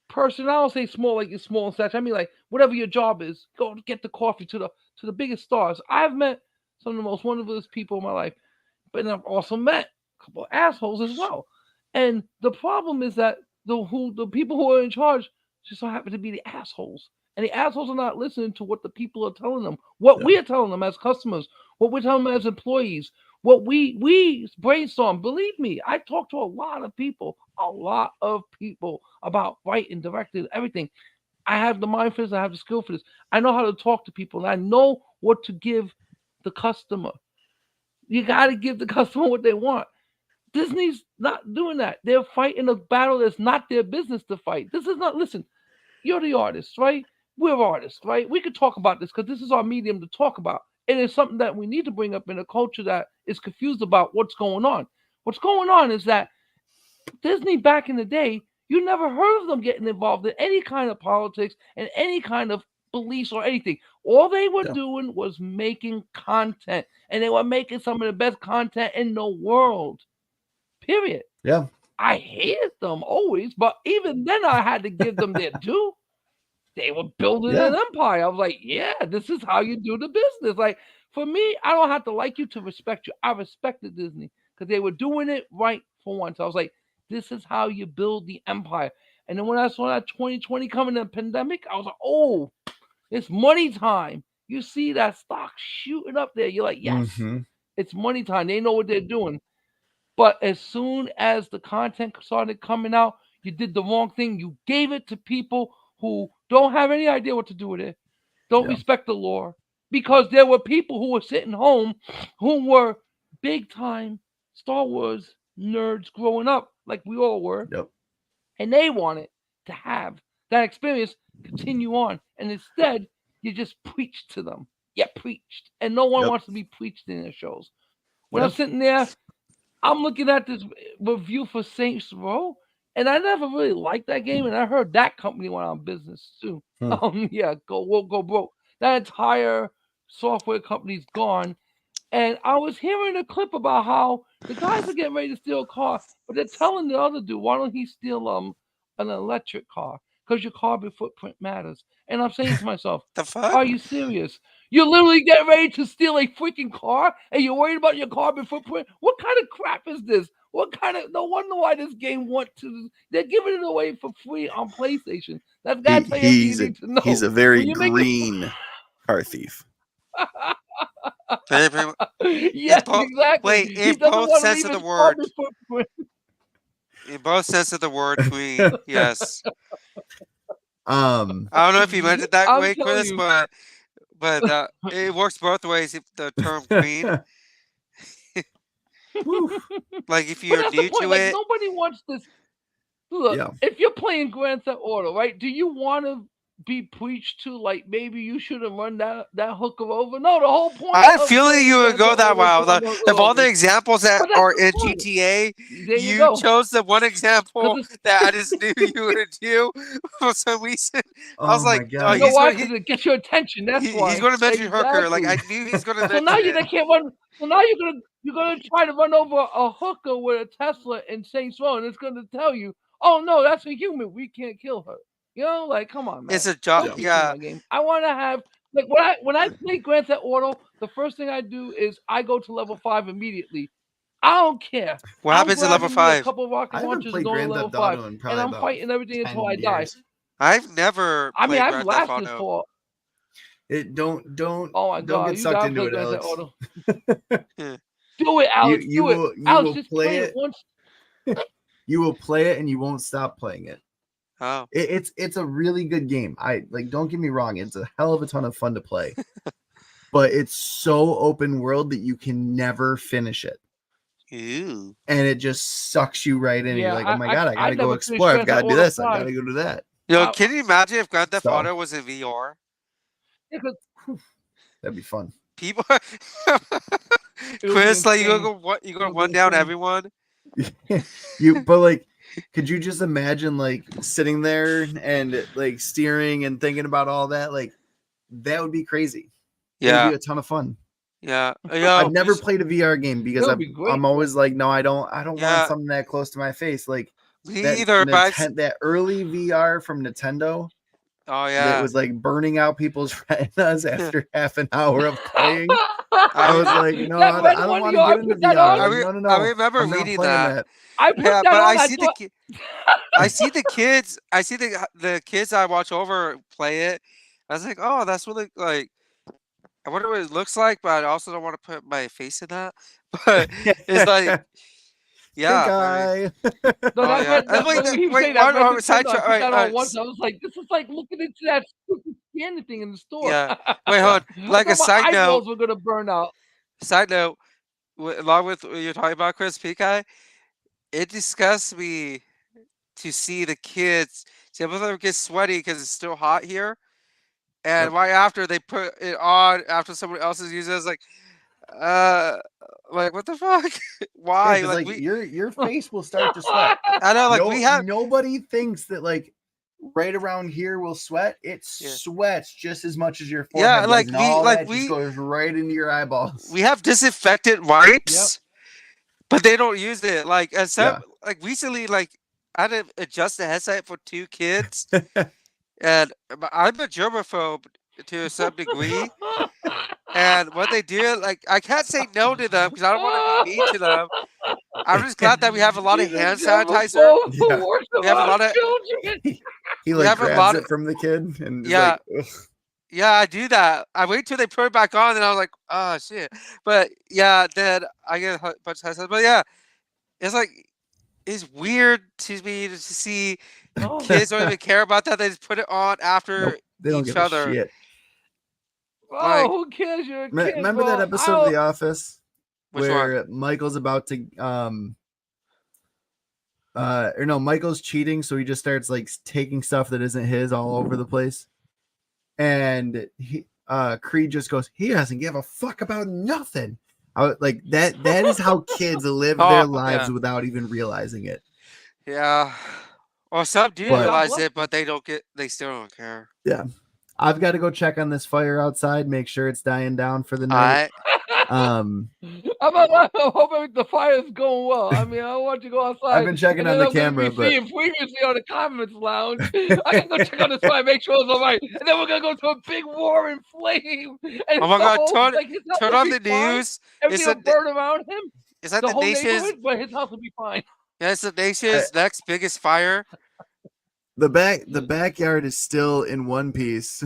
person. I don't say small like you're small and such. I mean like whatever your job is, go get the coffee to the biggest stars. I've met some of the most wonderful people in my life, but I've also met a couple of assholes as well. And the problem is that the people who are in charge just so happen to be the assholes. And the assholes are not listening to what the people are telling them, what we are telling them as customers, what we're telling them as employees, what we brainstorm. Believe me, I talk to a lot of people about writing, directing, everything. I have the mind for this. I have the skill for this. I know how to talk to people, and I know what to give the customer. You got to give the customer what they want. Disney's not doing that. They're fighting a battle that's not their business to fight. This is not, listen, you're the artist, right? We're artists, right? We could talk about this because this is our medium to talk about. And it's something that we need to bring up in a culture that is confused about what's going on. What's going on is that Disney back in the day, you never heard of them getting involved in any kind of politics and any kind of beliefs or anything. All they were doing was making content, and they were making some of the best content in the world. Period. Yeah. I hated them always, but even then I had to give them their due. They were building an empire. I was like, yeah, this is how you do the business. Like, for me, I don't have to like you to respect you. I respected Disney because they were doing it right for once. I was like, this is how you build the empire. And then when I saw that 2020 coming, the pandemic, I was like, oh, it's money time. You see that stock shooting up there. You're like, yes, it's money time. They know what they're doing. But as soon as the content started coming out, you did the wrong thing. You gave it to people who don't have any idea what to do with it, don't respect the law, because there were people who were sitting home who were big-time Star Wars nerds growing up, like we all were, and they wanted to have that experience continue on. And instead, you just preached to them. Yeah, preached. And no one wants to be preached in their shows. When I'm sitting there, I'm looking at this review for Saints Row, and I never really liked that game, and I heard that company went out of business too. Go broke. That entire software company's gone. And I was hearing a clip about how the guys are getting ready to steal a car, but they're telling the other dude, why don't he steal an electric car? Because your carbon footprint matters. And I'm saying to myself, the fuck? Are you serious? You're literally getting ready to steal a freaking car, and you're worried about your carbon footprint? What kind of crap is this? No wonder why this game they're giving it away for free on PlayStation. That's got to tell you you need to know. He's a very green car thief. Yes, exactly. Wait, in both sense of the word. In both sense of the word, green, yes. I don't know if you meant it that way, Chris, but it works both ways. If the term green, like if you're new to it, nobody wants this. Look, if you're playing Grand Theft Auto, right? Do you want to be preached to, like maybe you shouldn't run that hooker over. No, the whole point. I had a of feeling playing you would Grand go Theft that Auto is route. to Like, run of all the over. examples that But that's are the in point. GTA, There you you go. chose the one example 'Cause that I just knew you would do for some reason. I was Oh my like, God. oh, You know he's why? going Because it gets your attention. That's he's why. going to mention hooker. Like, I Exactly. knew he's going to So now mention you it. can't run. So now you're gonna try to run over a hooker with a Tesla in Saints Row, and it's gonna tell you, "Oh no, that's a human. We can't kill her." You know, like, come on, man. It's a job. Don't teach me Yeah. my game. I want to have like when I play Grand Theft Auto, the first thing I do is I go to level 5 immediately. I don't care. What I'm happens in level grabbing me a 5? couple rocket I haven't launchers and played going to Grand level Theft 5, Auto in and probably I'm about fighting everything 10 until I die. years. I've never I mean, played I've Grand Theft lasted Auto. for. It don't Oh my don't god, get you sucked gotta into play it, Grand Theft Alex. Auto. Yeah. Do it, Alex. You Do it. will Alex, just play play it. once. You will play it and you won't stop playing it. Oh. It's a really good game. I like, don't get me wrong, it's a hell of a ton of fun to play. But it's so open world that you can never finish it. Ew. And it just sucks you right in. Yeah, You're like, oh my God, I gotta never go finished explore. I've Grand got to Theft do Auto this. I 5. gotta go do that. Yo, I- can you imagine if Grand Theft So- Auto was in VR? Yeah, 'cause That'd be fun. People, it would be Chris, like you insane. go, you It gonna would be run down insane. everyone. But like, could you just imagine like sitting there and like steering and thinking about all that? Like, that would be crazy. It would Yeah, be a ton of fun. yeah. I've never played a VR game because That would be great. I'm always like, no, I don't Yeah. want something that close to my face. Like Me that, either. But that early VR from Nintendo oh that yeah, was like burning out people's retinas after half an hour of playing. I I was was- like, no, That I red don't one, want yo, to I get into put that VR. on. Like, I no, I remember I'm not reading playing that. I put Yeah, that but on. I see the I see the kids. I see the kids I watch over play it. I was like, oh, that's really like. I wonder what it looks like, but I also don't want to put my face in that. But it's like, yeah. Pink I mean, eye. No, oh that yeah. red, And wait, when he was wait, saying that red one Nintendo, sidetrack. I put that on Alright, once. I was like, this is like looking into that stupid scanning thing in the store. yeah. Wait, hold on. Like I a thought my side note. eyeballs were gonna burn out. Side note. Along with what you're talking about, Chris Pikai, it disgusts me to see the kids. Some of them get sweaty because it's still hot here, and Yep. right after they put it on, after someone else is using it, it's like what the fuck? Why? Yeah, 'cause, like like we, your face will start to sweat. I know, like we have. Nobody thinks that like right around here will sweat. It Yeah. sweats just as much as your forehead. Yeah, does, like and we- all like that we- just goes right into your eyeballs. We have disinfectant wipes, but they don't use it. Like as some, Yeah. like recently, like I had to adjust the headset for 2 kids, and I'm a germaphobe to some degree. And what they do, like I can't say no to them because I don't want to be mean to them. I'm just glad that we have a lot of He's a hand germaphobe sanitizer. who Yeah. works We have a around lot of- children. He We like have a grabs lot it of- from the kid and is Yeah. like, ugh. Yeah, I do that. I wait till they put it back on, and I was like, oh shit. But yeah, then I get a bunch of headsets. But yeah, it's like it's weird to me to see Oh, kids don't even care about that. They just put it on after. Nope, they don't each give other. a shit. like- who cares? You're a kid, Remember bro. that episode of The Office Which where Michael's about to or no, Michael's cheating, so he just starts like taking stuff that isn't his all over the place. And he Creed just goes, he doesn't give a fuck about nothing. I was like that is how kids live Oh, their lives yeah. without even realizing it. Yeah. Or some do But- realize it, but they don't get. They still don't care. I've got to go check on this fire outside, make sure it's dying down for the night. I I'm hoping the fire's going well. I mean, I want you to go outside. I've been checking and on then the I'm gonna camera, be but seeing previously on the comments lounge. I gotta go check on this fire, make sure it's all right, and then we're gonna go to a big roaring flame. And Oh my God, so, turn- like, his house turn will on be the fine. news. Everything It's will a- burn around him. Is that The the whole nation's? neighborhood, but his house will be fine. Yeah, it's the nation's next biggest fire. the backyard is still in one piece.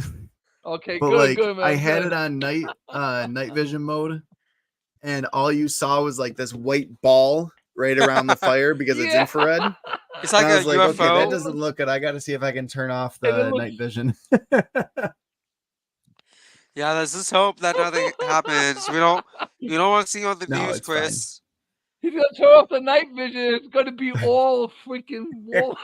Okay, But good, like good, man. I had good. it on night vision mode, and all you saw was like this white ball right around the fire because it's Yeah. infrared. It's like And I a was like, UFO. okay, that doesn't look good. I got to see if I can turn off And it the looks- night vision. Yeah, let's just hope that nothing happens. We don't want to see on the No, news, it's fine. Chris. He's gonna turn off the night vision. It's gonna be all freaking wall.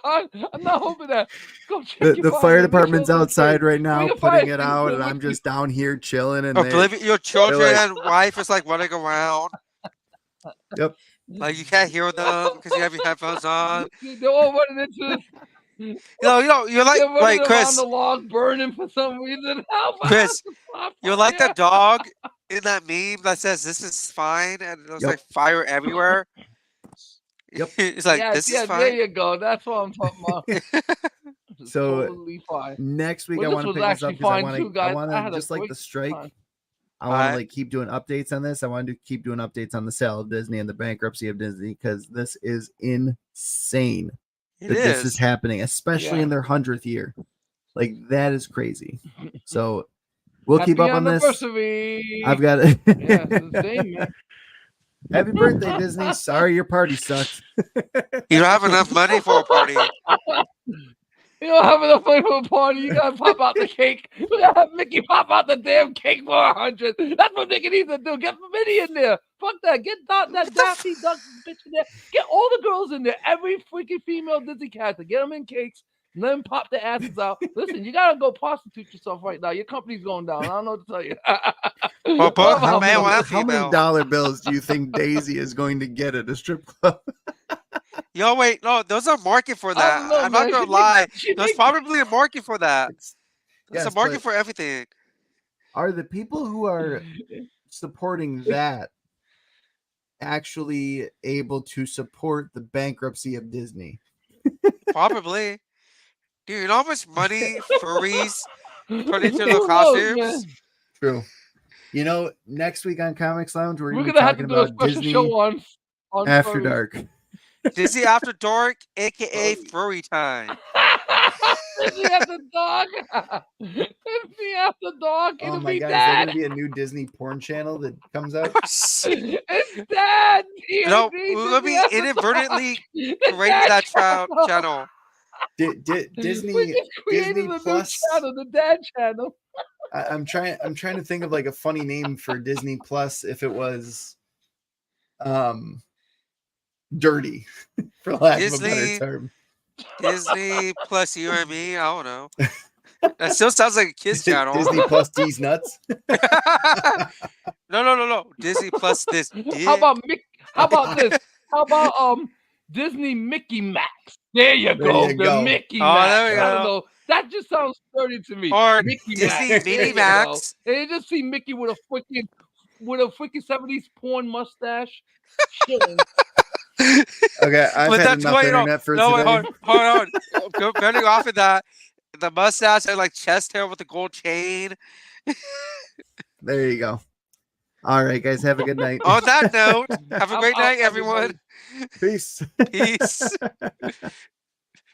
I'm not hoping that. Go check The your fire father, make sure department's it's okay. outside right now Bring a putting fire it out, and extinguisher I'm with you. just down here chilling. And Your children like- and wife is like running around. Yep. Like you can't hear them because you have your headphones on. They're all running into. You're like They're running around Chris. the log burning for some reason. Chris, you're like the dog in that meme that says "This is fine" and there's Yep. like fire everywhere. Yep. It's like yes, this yes, is there fine. you go. That's what I'm talking about. So totally fine. next week Well, I this want to was pick this actually up because fine too, guys. I want I had to a just like quick the strike. time. I want to Alright. like keep doing updates on this. I want to keep doing updates on the sale of Disney and the bankruptcy of Disney because this is insane It that this is is. happening, especially in their 100th year. Like that is crazy. So we'll keep Happy up on this. anniversary. I've got it. Yeah, it's the same, man. Happy birthday, Disney. Sorry your party sucked. You don't have enough money for a party. You don't have enough money for a party. You gotta pop out the cake. You gotta have Mickey pop out the damn cake for 100. That's what Mickey needs to do. Get Minnie in there. Fuck that. Get that Daffy Duck bitch in there. Get all the girls in there. Every freaking female Disney character. Get them in cakes. Let them pop their asses out. Listen, you gotta go prostitute yourself right now. Your company's going down. I don't know what to tell you. Well, both How male and many female. dollar bills do you think Daisy is going to get at a strip club? Yo, wait, no, there's a market for I that. don't know, I'm not man. gonna She lie. makes- she There's makes- probably a market for that. There's Yes, a market but for everything. are the people who are supporting that actually able to support the bankruptcy of Disney? Probably. Dude, you know how much money furries put into Who the knows, costumes? man? True. You know, next week on Comics Lounge, we're We're going to be gonna have to talking do a about special Disney show on After furries. Dark. Disney After Dark, aka Furry Time. Disney After Dark. Disney After Dark. Oh It'll my be God, is there dead. going to be a new Disney porn channel that comes out? It's dead. No, Disney we're gonna be After inadvertently Dark. The creating dad that channel. Disney We just created Disney a new Plus. channel, the Dad Channel. I'm trying to think of like a funny name for Disney Plus if it was dirty, for lack of a better Disney- term. Disney plus you and me. I don't know. That still sounds like a kids channel. Disney Plus D's nuts. No. Disney plus this. How about How about this? How about Disney Mickey Max? There you go. you The go. Mickey Oh, Max. there we I don't go. know. That just sounds sturdy to me. Or Mickey Disney Max. There Mini you go. Max. And you just see Mickey with a freaking 70s porn mustache. Chilling. Okay, I've But had that's enough why, internet for no, today. wait, hold on. Go bending off of that. The mustache and like chest hair with the gold chain. There you go. All right, guys, have a good night. On that note, have a I'm great out, night, everyone. Peace. Peace.